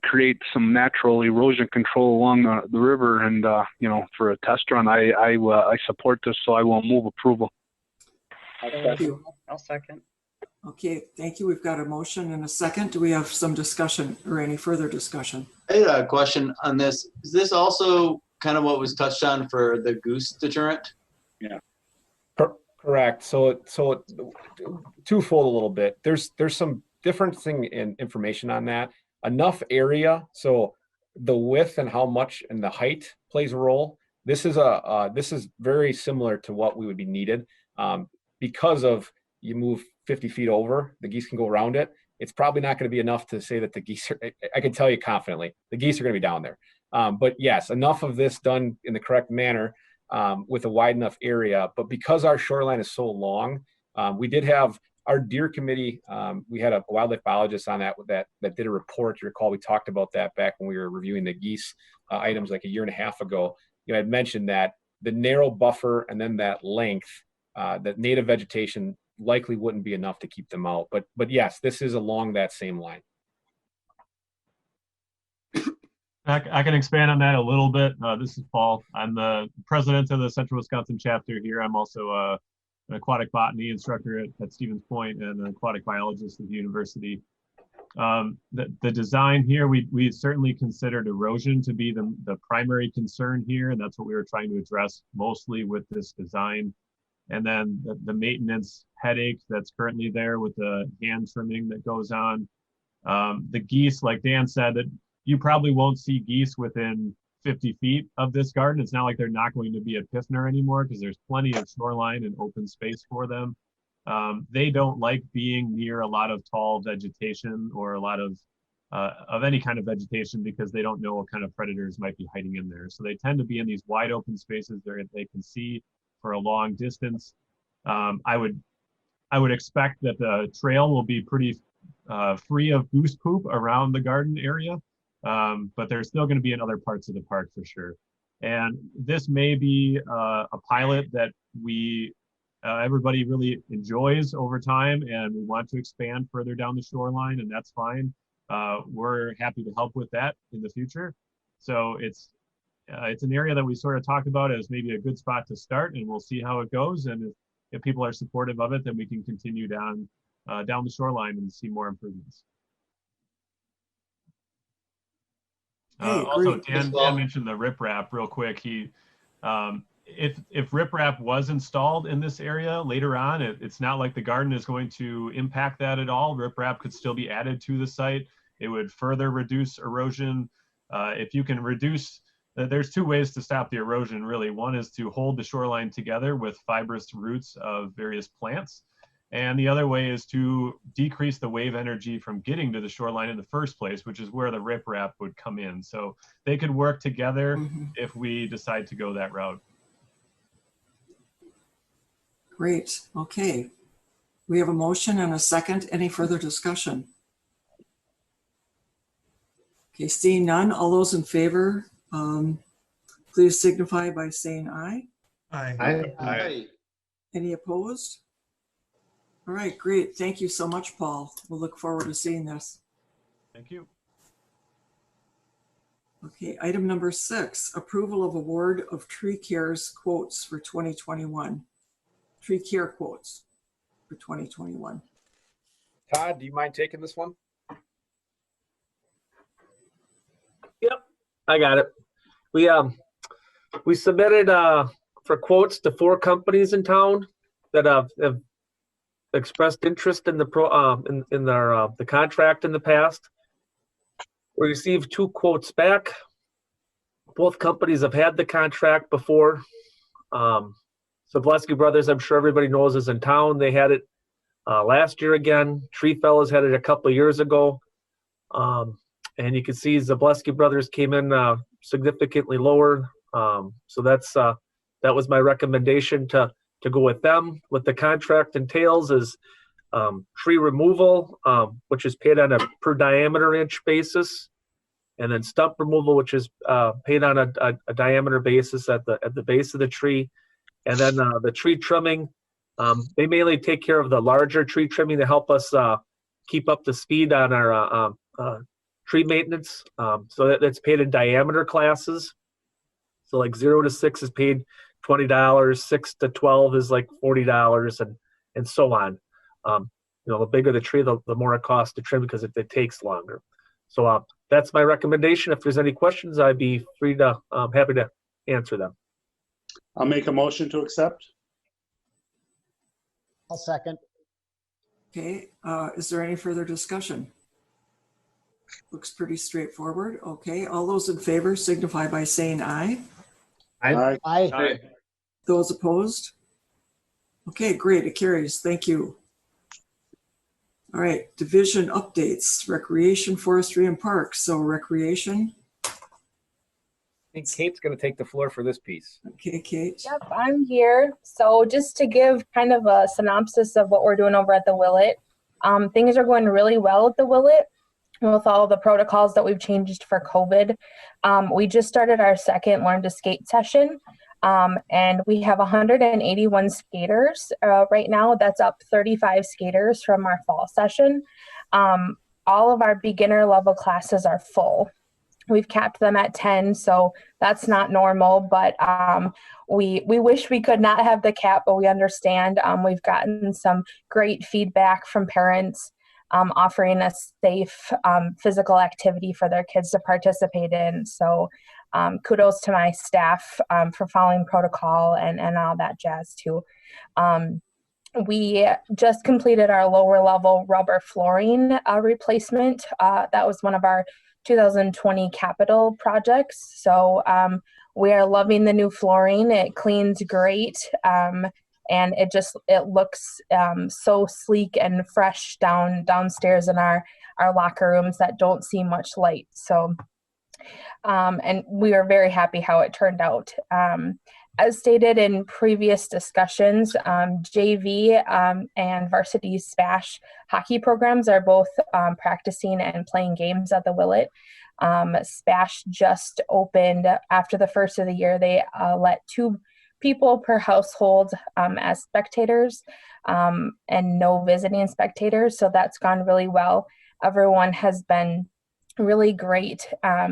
create some natural erosion control along the river, and for a test run, I support this, so I will move approval. Thank you. I'll second. Okay, thank you. We've got a motion and a second. Do we have some discussion or any further discussion? I had a question on this. Is this also kind of what was touched on for the Goose Deterrent? Yeah. Correct. So twofold a little bit. There's some difference in information on that. Enough area, so the width and how much and the height plays a role. This is very similar to what we would be needed because of you move 50 feet over, the geese can go around it. It's probably not going to be enough to say that the geese are, I can tell you confidently, the geese are going to be down there. But yes, enough of this done in the correct manner with a wide enough area. But because our shoreline is so long, we did have our deer committee. We had a wildlife biologist on that did a report. You recall we talked about that back when we were reviewing the geese items like a year and a half ago. I had mentioned that the narrow buffer and then that length, that native vegetation likely wouldn't be enough to keep them out. But yes, this is along that same line. I can expand on that a little bit. This is Paul. I'm the president of the Central Wisconsin chapter here. I'm also an aquatic botany instructor at Stevens Point and an aquatic biologist at the university. The design here, we certainly considered erosion to be the primary concern here, and that's what we were trying to address mostly with this design. And then the maintenance headache that's currently there with the hand trimming that goes on. The geese, like Dan said, that you probably won't see geese within 50 feet of this garden. It's not like they're not going to be at Piffner anymore because there's plenty of shoreline and open space for them. They don't like being near a lot of tall vegetation or a lot of any kind of vegetation because they don't know what kind of predators might be hiding in there. So they tend to be in these wide open spaces where they can see for a long distance. I would expect that the trail will be pretty free of goose poop around the garden area, but there's still going to be in other parts of the park for sure. And this may be a pilot that everybody really enjoys over time, and we want to expand further down the shoreline, and that's fine. we're happy to help with that in the future. So it's an area that we sort of talked about as maybe a good spot to start, and we'll see how it goes. And if people are supportive of it, then we can continue down the shoreline and see more improvements. Also, Dan mentioned the riprap real quick. If riprap was installed in this area later on, it's not like the garden is going to impact that at all. Riprap could still be added to the site. It would further reduce erosion. If you can reduce, there's two ways to stop the erosion, really. One is to hold the shoreline together with fibrous roots of various plants. And the other way is to decrease the wave energy from getting to the shoreline in the first place, which is where the riprap would come in. So they could work together if we decide to go that route. Great. Okay. We have a motion and a second. Any further discussion? Okay, seeing none, all those in favor, please signify by saying aye. Aye. Aye. Any opposed? All right, great. Thank you so much, Paul. We'll look forward to seeing this. Thank you. Okay, item number 6, approval of award of tree cares quotes for 2021. Tree care quotes for 2021. Todd, do you mind taking this one? Yep, I got it. We submitted for quotes to 4 companies in town that have expressed interest in the the contract in the past. We received 2 quotes back. Both companies have had the contract before. Zableski Brothers, I'm sure everybody knows, is in town. They had it last year again. Tree Fellows had it a couple of years ago. And you can see Zableski Brothers came in significantly lower. So that was my recommendation to go with them. What the contract entails is tree removal, which is paid on a per diameter inch basis, and then stump removal, which is paid on a diameter basis at the base of the tree. And then the tree trimming, they mainly take care of the larger tree trimming to help us keep up to speed on our tree maintenance. So that's paid in diameter classes. So like 0 to 6 is paid $20, 6 to 12 is like $40, and so on. The bigger the tree, the more it costs to trim because it takes longer. So that's my recommendation. If there's any questions, I'd be happy to answer them. I'll make a motion to accept. I'll second. Okay, is there any further discussion? Looks pretty straightforward. Okay, all those in favor signify by saying aye. Aye. Aye. Those opposed? Okay, great, it carries. Thank you. All right, division updates, recreation, forestry, and parks. So recreation. I think Kate's going to take the floor for this piece. Okay, Kate. Yep, I'm here. So just to give kind of a synopsis of what we're doing over at the Willet, things are going really well at the Willet with all the protocols that we've changed for COVID. We just started our second Learn to Skate session, and we have 181 skaters right now. That's up 35 skaters from our fall session. All of our beginner level classes are full. We've capped them at 10, so that's not normal, but we wish we could not have the cap, but we understand. We've gotten some great feedback from parents offering a safe physical activity for their kids to participate in. So kudos to my staff for following protocol and all that jazz too. We just completed our lower level rubber flooring replacement. That was one of our 2020 capital projects. So we are loving the new flooring. It cleans great. And it looks so sleek and fresh downstairs in our locker rooms that don't see much light. So, and we are very happy how it turned out. As stated in previous discussions, JV and varsity SPASH hockey programs are both practicing and playing games at the Willet. SPASH just opened after the first of the year. They let 2 people per household as spectators and no visiting spectators. So that's gone really well. everyone has been really great.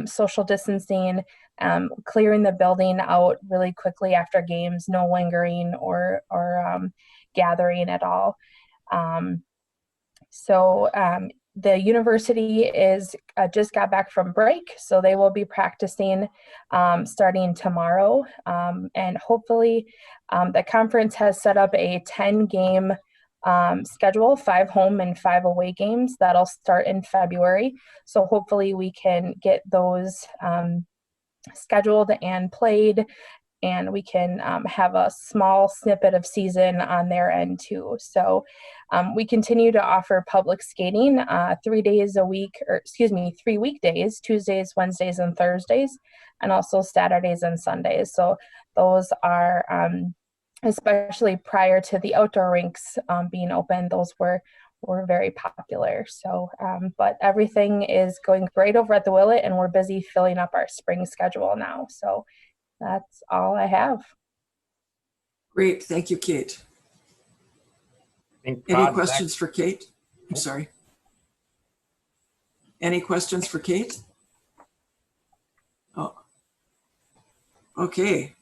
Social distancing, clearing the building out really quickly after games, no lingering or gathering at all. The university is just got back from break, so they will be practicing starting tomorrow. And hopefully the conference has set up a 10-game schedule, 5 home and 5 away games that'll start in February. So hopefully we can get those scheduled and played, and we can have a small snippet of season on their end too. So we continue to offer public skating 3 days a week, or excuse me, 3 weekdays, Tuesdays, Wednesdays, and Thursdays, and also Saturdays and Sundays. So those are, especially prior to the outdoor rinks being open, those were very popular. So, but everything is going great over at the Willet, and we're busy filling up our spring schedule now. So that's all I have. Great, thank you, Kate. Any questions for Kate? I'm sorry. Any questions for Kate? Oh, okay.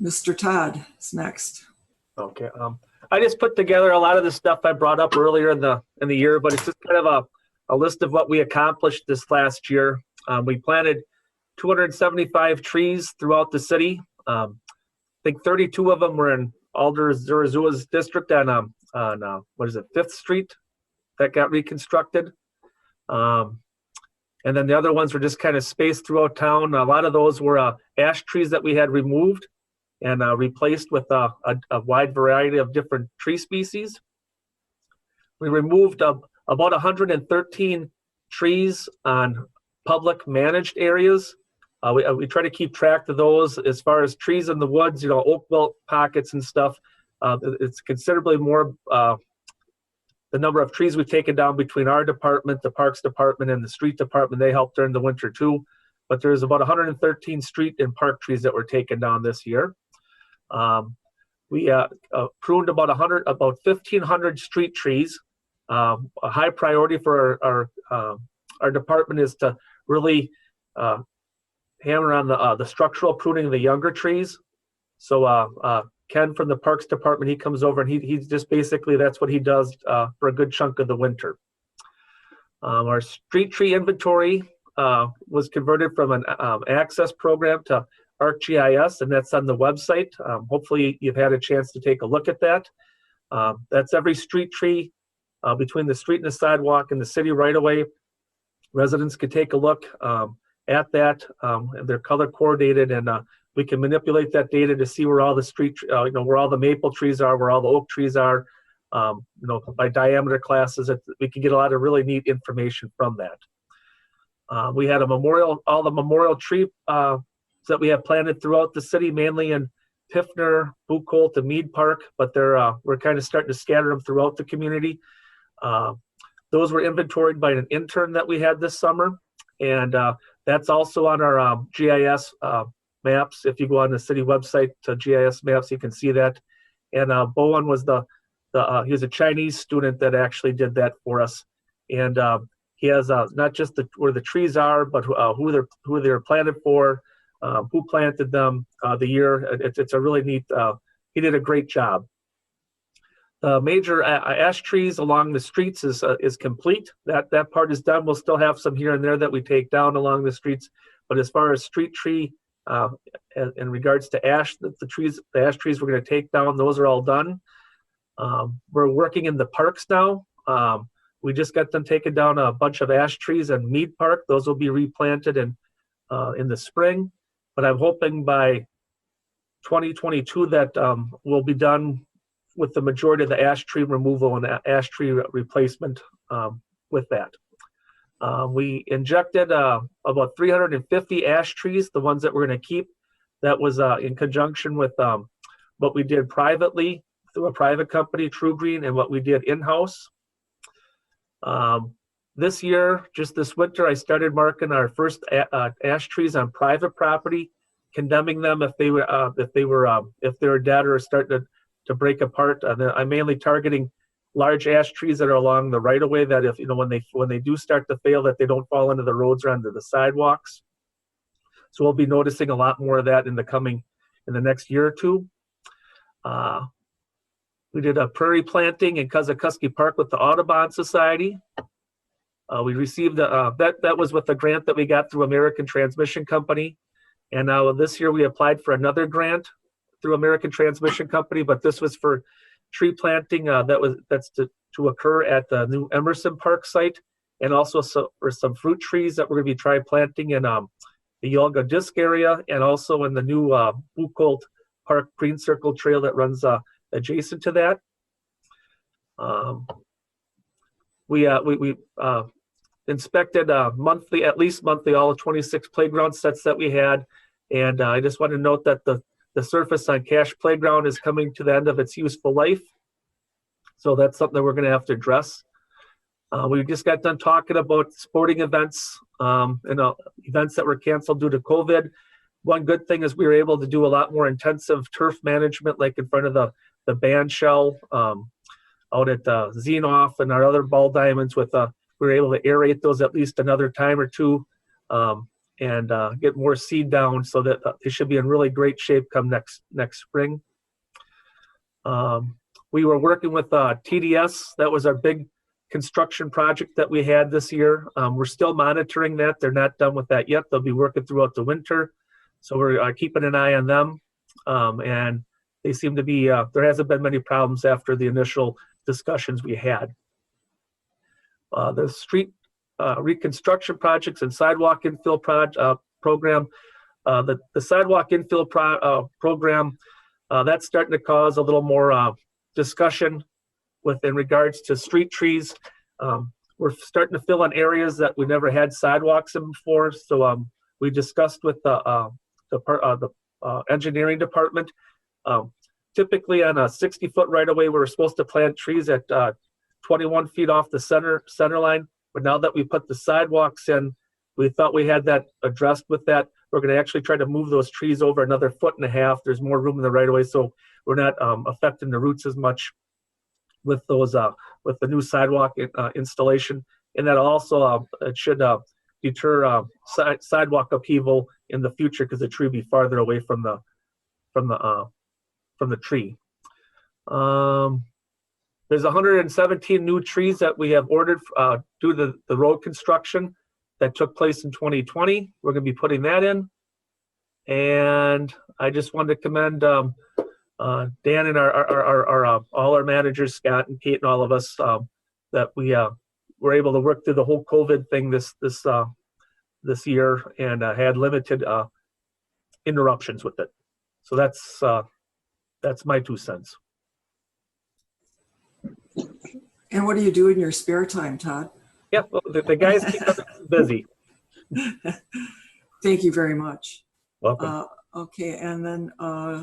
Mr. Todd is next. Okay. I just put together a lot of the stuff I brought up earlier in the year, but it's just kind of a list of what we accomplished this last year. We planted 275 trees throughout the city. I think 32 of them were in Alder Zurazua's district on what is it, 5th Street that got reconstructed. And then the other ones were just kind of spaced throughout town. A lot of those were ash trees that we had removed and replaced with a wide variety of different tree species. We removed about 113 trees on public managed areas. We try to keep track of those. As far as trees in the woods, oak wilt pockets and stuff, it's considerably more the number of trees we've taken down between our department, the Parks Department, and the Street Department. They helped during the winter too. But there's about 113 street and park trees that were taken down this year. We pruned about 1,500 street trees. A high priority for our department is to really hammer on the structural pruning of the younger trees. So Ken from the Parks Department, he comes over and he's just basically, that's what he does for a good chunk of the winter. Our street tree inventory was converted from an access program to ArcGIS, and that's on the website. Hopefully you've had a chance to take a look at that. That's every street tree between the street and the sidewalk in the city right away. Residents could take a look at that. They're color coordinated, and we can manipulate that data to see where all the street, where all the maple trees are, where all the oak trees are, by diameter classes. We can get a lot of really neat information from that. We had all the memorial tree that we have planted throughout the city, mainly in Piffner, Buchholz, and Mead Park, but we're kind of starting to scatter them throughout the community. Those were inventoried by an intern that we had this summer, and that's also on our GIS maps. If you go on the city website to GIS maps, you can see that. And Bowen was he was a Chinese student that actually did that for us, and he has not just where the trees are, but who they're planted for, who planted them, the year. It's a really neat. He did a great job. The major ash trees along the streets is complete. That part is done. We'll still have some here and there that we take down along the streets, but as far as street tree, in regards to ash, the ash trees we're going to take down, those are all done. We're working in the parks now. We just got them taking down a bunch of ash trees in Mead Park. Those will be replanted in the spring, but I'm hoping by 2022 that we'll be done with the majority of the ash tree removal and ash tree replacement with that. We injected about 350 ash trees, the ones that we're going to keep. That was in conjunction with what we did privately through a private company, True Green, and what we did in-house. This year, just this winter, I started marking our first ash trees on private property, condemning them if they were dead or starting to break apart. I'm mainly targeting large ash trees that are along the right of way, that if, when they do start to fail, that they don't fall into the roads or onto the sidewalks. So we'll be noticing a lot more of that in the next year or two. We did a prairie planting in Kazakusky Park with the Audubon Society. We received that was with a grant that we got through American Transmission Company. And now this year we applied for another grant through American Transmission Company, but this was for tree planting that's to occur at the new Emerson Park site, and also for some fruit trees that we're going to be trying planting in the Yolga Disc area, and also in the new Buchholz Park Green Circle Trail that runs adjacent to that. We inspected at least monthly, all of 26 playground sets that we had, and I just want to note that the surface on Cash Playground is coming to the end of its useful life, so that's something that we're going to have to address. We just got done talking about sporting events and events that were canceled due to COVID. One good thing is we were able to do a lot more intensive turf management, like in front of the band shell out at Zenoff and our other ball diamonds. We were able to aerate those at least another time or two and get more seed down, so that they should be in really great shape come next spring. We were working with TDS. That was our big construction project that we had this year. We're still monitoring that. They're not done with that yet. They'll be working throughout the winter. So we're keeping an eye on them. And they seem to be, there hasn't been many problems after the initial discussions we had. The street reconstruction projects and sidewalk infill program. The sidewalk infill program, that's starting to cause a little more discussion in regards to street trees. We're starting to fill in areas that we never had sidewalks in before. So we discussed with the engineering department. Typically on a 60-foot right-of-way, we're supposed to plant trees at 21 feet off the center line. But now that we put the sidewalks in, we thought we had that addressed with that. We're going to actually try to move those trees over another 1.5 feet. There's more room in the right-of-way, so we're not affecting the roots as much with those with the new sidewalk installation. And that also it should deter sidewalk upheaval in the future, because the tree will be farther away from the tree. There's 117 new trees that we have ordered due to the road construction that took place in 2020. We're going to be putting that in. And I just wanted to commend Dan and all our managers, Scott and Kate and all of us, that we were able to work through the whole COVID thing this year and had limited interruptions with it. So that's my 2 cents. And what do you do in your spare time, Todd? Yeah, well, the guys keep us busy. Thank you very much. Welcome. Okay, and then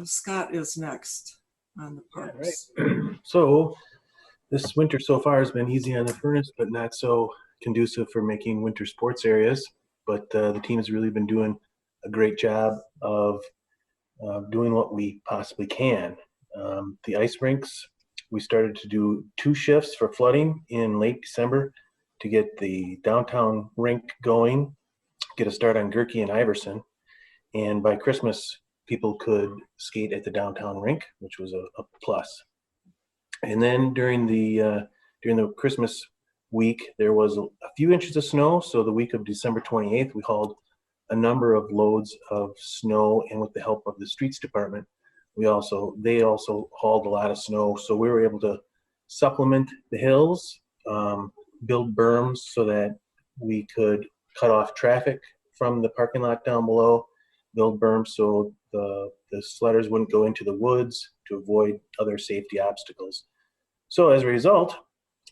Scott is next on the parks. Yeah, right. So this winter so far has been easy on the furnace, but not so conducive for making winter sports areas. But the team has really been doing a great job of doing what we possibly can. The ice rinks, we started to do 2 shifts for flooding in late December to get the downtown rink going, get a start on Gurkey and Iverson. And by Christmas, people could skate at the downtown rink, which was a plus. And then during the Christmas week, there was a few inches of snow. So the week of December 28th, we hauled a number of loads of snow, and with the help of the streets department, they also hauled a lot of snow. So we were able to supplement the hills, build berms so that we could cut off traffic from the parking lot down below, build berms so the sledders wouldn't go into the woods to avoid other safety obstacles. So as a result,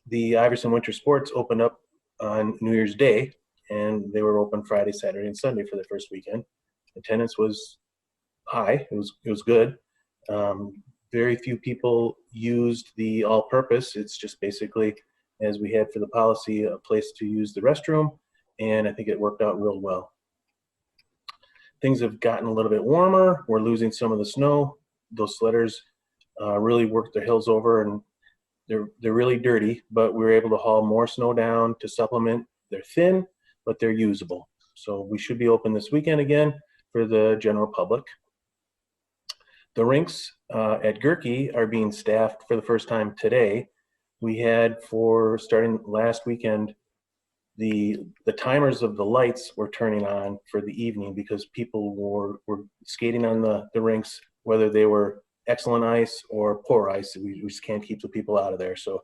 the Iverson Winter Sports opened up on New Year's Day, and they were open Friday, Saturday, and Sunday for the first weekend. Attendance was high. It was good. Very few people used the all-purpose. It's just basically, as we had for the policy, a place to use the restroom, and I think it worked out real well. Things have gotten a little bit warmer. We're losing some of the snow. Those sledders really worked their hills over, and they're really dirty, but we were able to haul more snow down to supplement. They're thin, but they're usable. So we should be open this weekend again for the general public. The rinks at Gurkey are being staffed for the first time today. We had, for starting last weekend, the timers of the lights were turning on for the evening because people were skating on the rinks, whether they were excellent ice or poor ice. We just can't keep the people out of there. So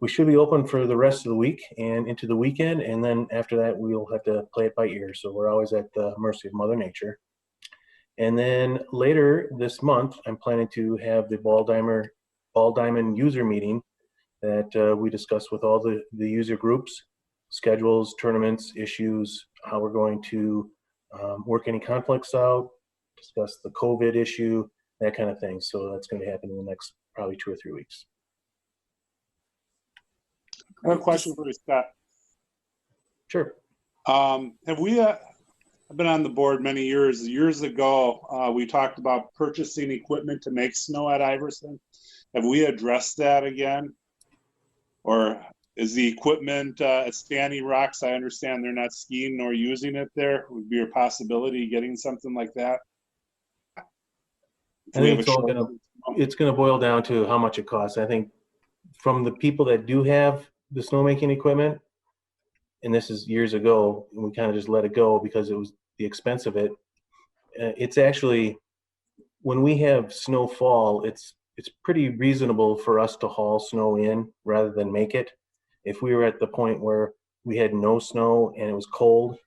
we should be open for the rest of the week and into the weekend. And then after that, we'll have to play it by ear. So we're always at the mercy of Mother Nature. And then later this month, I'm planning to have the Ball Diamond user meeting that we discuss with all the user groups, schedules, tournaments, issues, how we're going to work any conflicts out, discuss the COVID issue, that kind of thing. So that's going to happen in the next probably 2 or 3 weeks. I have a question for you, Scott. Sure. Have we, I've been on the board many years. Years ago, we talked about purchasing equipment to make snow at Iverson. Have we addressed that again? Or is the equipment at Standing Rocks, I understand they're not skiing nor using it there. Would be a possibility of getting something like that? I think it's going to boil down to how much it costs. I think from the people that do have the snowmaking equipment, and this is years ago, and we kind of just let it go because it was the expense of it. It's actually, when we have snow fall, it's pretty reasonable for us to haul snow in rather than make it. If we were at the point where we had no snow and it was cold,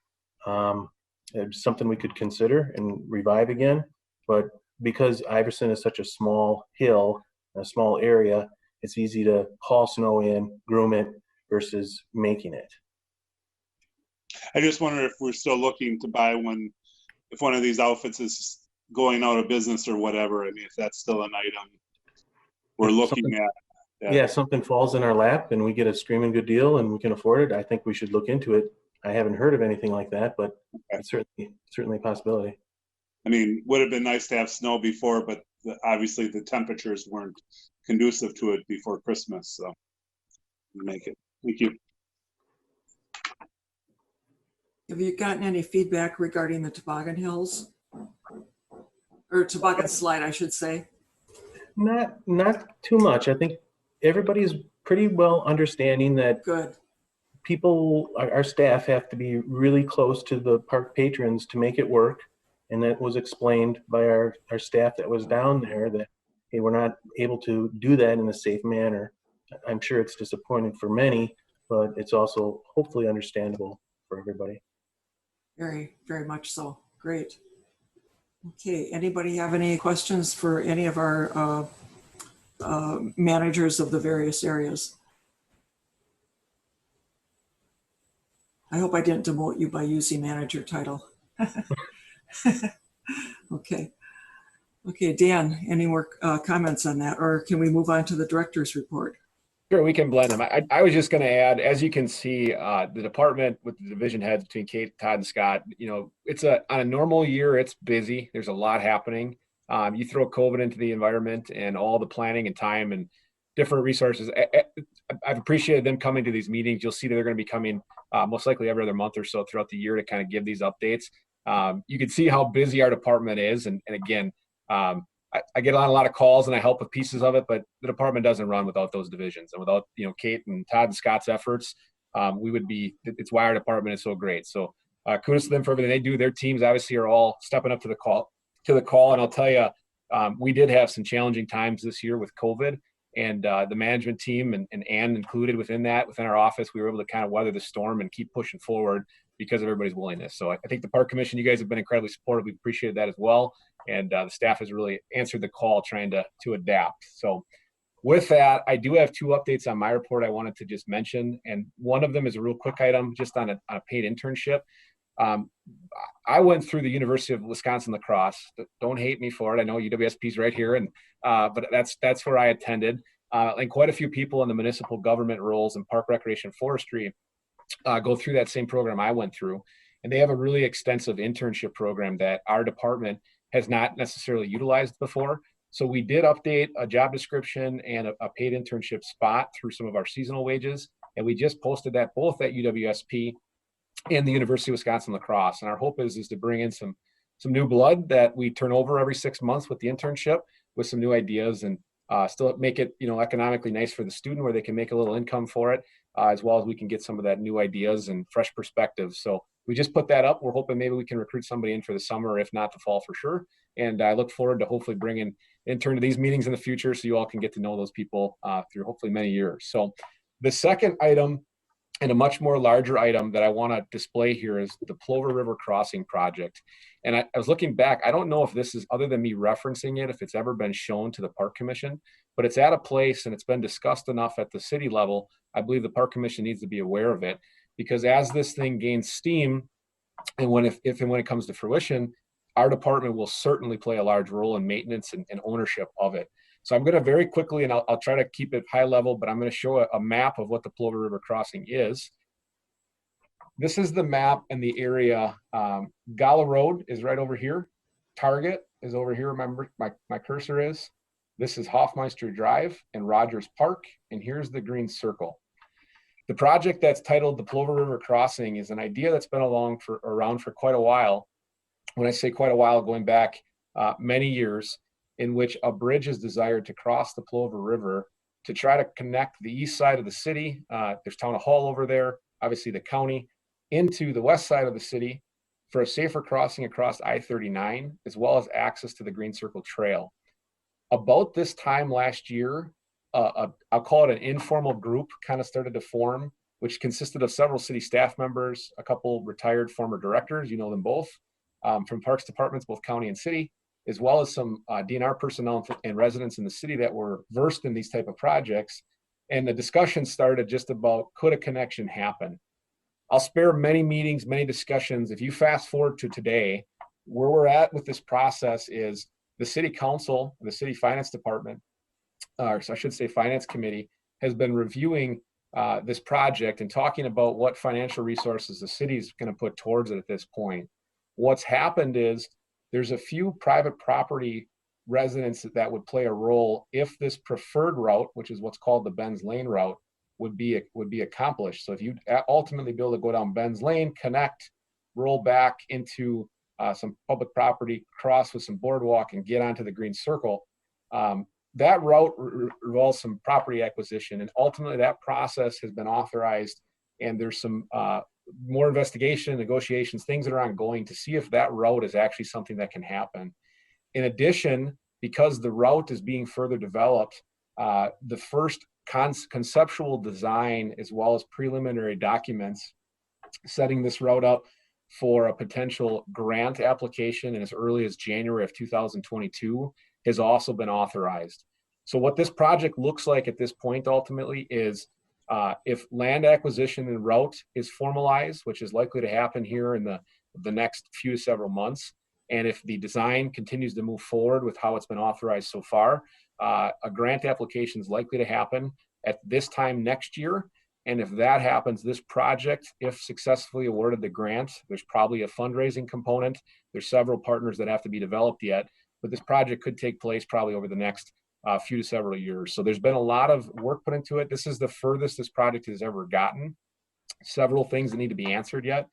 it's something we could consider and revive again. But because Iverson is such a small hill, a small area, it's easy to haul snow in, groom it, versus making it. I just wonder if we're still looking to buy one, if one of these outfits is going out of business or whatever. I mean, if that's still an item we're looking at. Yeah, something falls in our lap and we get a screaming good deal and we can afford it, I think we should look into it. I haven't heard of anything like that, but it's certainly a possibility. I mean, would have been nice to have snow before, but obviously the temperatures weren't conducive to it before Christmas, so make it. Thank you. Have you gotten any feedback regarding the toboggan hills? Or toboggan slide, I should say. Not too much. I think everybody's pretty well understanding that people, our staff, have to be really close to the park patrons to make it work. And that was explained by our staff that was down there, that hey, we're not able to do that in a safe manner. I'm sure it's disappointing for many, but it's also hopefully understandable for everybody. Very, very much so. Great. Okay, anybody have any questions for any of our managers of the various areas? I hope I didn't demote you by using manager title. Okay. Okay, Dan, any more comments on that, or can we move on to the director's report? Sure, we can blend them. I was just going to add, as you can see, the department with the division heads between Kate, Todd, and Scott, you know, it's on a normal year, it's busy. There's a lot happening. You throw COVID into the environment and all the planning and time and different resources. I've appreciated them coming to these meetings. You'll see that they're going to be coming most likely every other month or so throughout the year to kind of give these updates. You can see how busy our department is. And again, I get on a lot of calls and I help with pieces of it, but the department doesn't run without those divisions and without, you know, Kate and Todd and Scott's efforts. We would be, it's why our department is so great. So kudos to them for everything they do. Their teams obviously are all stepping up to the call. And I'll tell you, we did have some challenging times this year with COVID, and the management team and Ann included within our office, we were able to kind of weather the storm and keep pushing forward because of everybody's willingness. So I think the Park Commission, you guys have been incredibly supportive. We appreciate that as well. And the staff has really answered the call trying to adapt. So with that, I do have 2 updates on my report I wanted to just mention. And one of them is a real quick item just on a paid internship. I went through the University of Wisconsin lacrosse. Don't hate me for it. I know UWSP's right here, and but that's where I attended. And quite a few people in the municipal government roles in park recreation forestry go through that same program I went through. And they have a really extensive internship program that our department has not necessarily utilized before. So we did update a job description and a paid internship spot through some of our seasonal wages. And we just posted that both at UWSP and the University of Wisconsin Lacrosse. And our hope is to bring in some new blood that we turn over every 6 months with the internship with some new ideas, and still make it, economically nice for the student where they can make a little income for it, as well as we can get some of that new ideas and fresh perspectives. So we just put that up. We're hoping maybe we can recruit somebody in for the summer, if not the fall for sure. And I look forward to hopefully bringing intern to these meetings in the future so you all can get to know those people through hopefully many years. So the second item, and a much more larger item that I want to display here, is the Plover River Crossing project. And I was looking back, I don't know if this is, other than me referencing it, if it's ever been shown to the Park Commission, but it's at a place and it's been discussed enough at the city level. I believe the Park Commission needs to be aware of it, because as this thing gains steam, and when if and when it comes to fruition, our department will certainly play a large role in maintenance and ownership of it. So I'm going to very quickly, and I'll try to keep it high level, but I'm going to show a map of what the Plover River Crossing is. This is the map and the area. Gala Road is right over here. Target is over here. Remember, my cursor is. This is Hoffmeister Drive and Rogers Park, and here's the green circle. The project that's titled the Plover River Crossing is an idea that's been around for quite a while. When I say quite a while, going back many years, in which a bridge is desired to cross the Plover River to try to connect the east side of the city. There's Town Hall over there, obviously the county, into the west side of the city for a safer crossing across I-39, as well as access to the Green Circle Trail. About this time last year, I'll call it an informal group kind of started to form, which consisted of several city staff members, a couple retired former directors, you know them both, from parks departments, both county and city, as well as some DNR personnel and residents in the city that were versed in these type of projects. And the discussion started just about, could a connection happen? I'll spare many meetings, many discussions. If you fast forward to today, where we're at with this process is the city council, the city finance department, or I should say finance committee, has been reviewing this project and talking about what financial resources the city is going to put towards it at this point. What's happened is there's a few private property residents that would play a role if this preferred route, which is what's called the Benz Lane route, would be accomplished. So if you ultimately be able to go down Benz Lane, connect, roll back into some public property, cross with some boardwalk, and get onto the Green Circle, that route involves some property acquisition, and ultimately that process has been authorized, and there's some more investigation, negotiations, things that are ongoing to see if that route is actually something that can happen. In addition, because the route is being further developed, the first conceptual design as well as preliminary documents setting this route up for a potential grant application in as early as January of 2022 has also been authorized. So what this project looks like at this point ultimately is if land acquisition and route is formalized, which is likely to happen here in the next few to several months, and if the design continues to move forward with how it's been authorized so far, a grant application is likely to happen at this time next year. And if that happens, this project, if successfully awarded the grant, there's probably a fundraising component. There's several partners that have to be developed yet, but this project could take place probably over the next few to several years. So there's been a lot of work put into it. This is the furthest this project has ever gotten. Several things that need to be answered yet.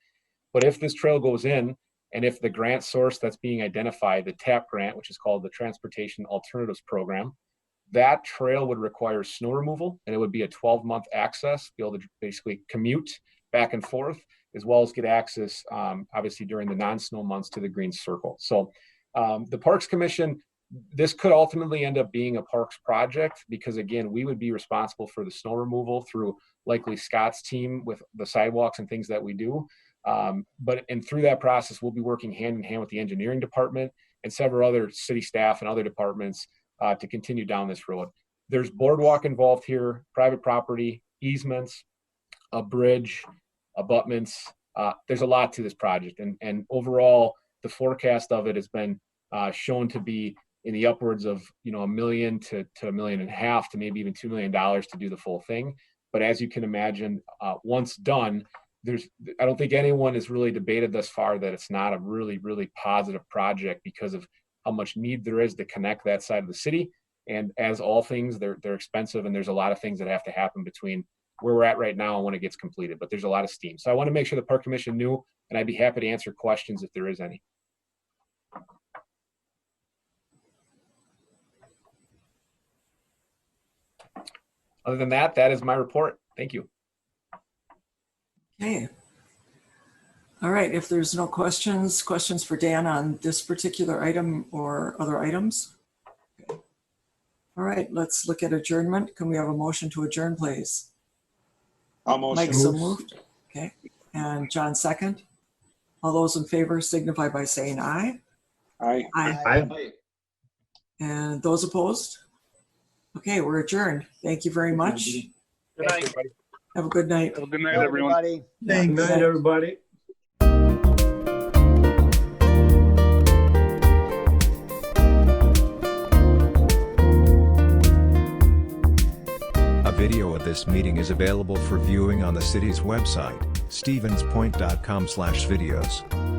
But if this trail goes in, and if the grant source that's being identified, the TAP grant, which is called the Transportation Alternatives Program, that trail would require snow removal, and it would be a 12-month access, be able to basically commute back and forth, as well as get access, obviously during the non-snow months, to the Green Circle. So the Parks Commission, this could ultimately end up being a parks project because, again, we would be responsible for the snow removal through likely Scott's team with the sidewalks and things that we do. But through that process, we'll be working hand in hand with the engineering department and several other city staff and other departments to continue down this road. There's boardwalk involved here, private property, easements, a bridge, abutments. There's a lot to this project. And overall, the forecast of it has been shown to be in the upwards of $1 million to $1.5 million to maybe even $2 million to do the full thing. But as you can imagine, once done, I don't think anyone has really debated thus far that it's not a really, really positive project because of how much need there is to connect that side of the city. And as all things, they're expensive, and there's a lot of things that have to happen between where we're at right now and when it gets completed, but there's a lot of steam. So I want to make sure the Park Commission knew, and I'd be happy to answer questions if there is any. Other than that, that is my report. Thank you. Okay. All right, if there's no questions for Dan on this particular item or other items? Okay. All right, let's look at adjournment. Can we have a motion to adjourn, please? I'll motion. Mike so moved. Okay, and John second. All those in favor signify by saying aye. Aye. Aye. And those opposed? Okay, we're adjourned. Thank you very much. Good night. Have a good night. Have a good night, everyone. Good night, everybody. A video of this meeting is available for viewing on the city's website, stevenspoint.com/videos.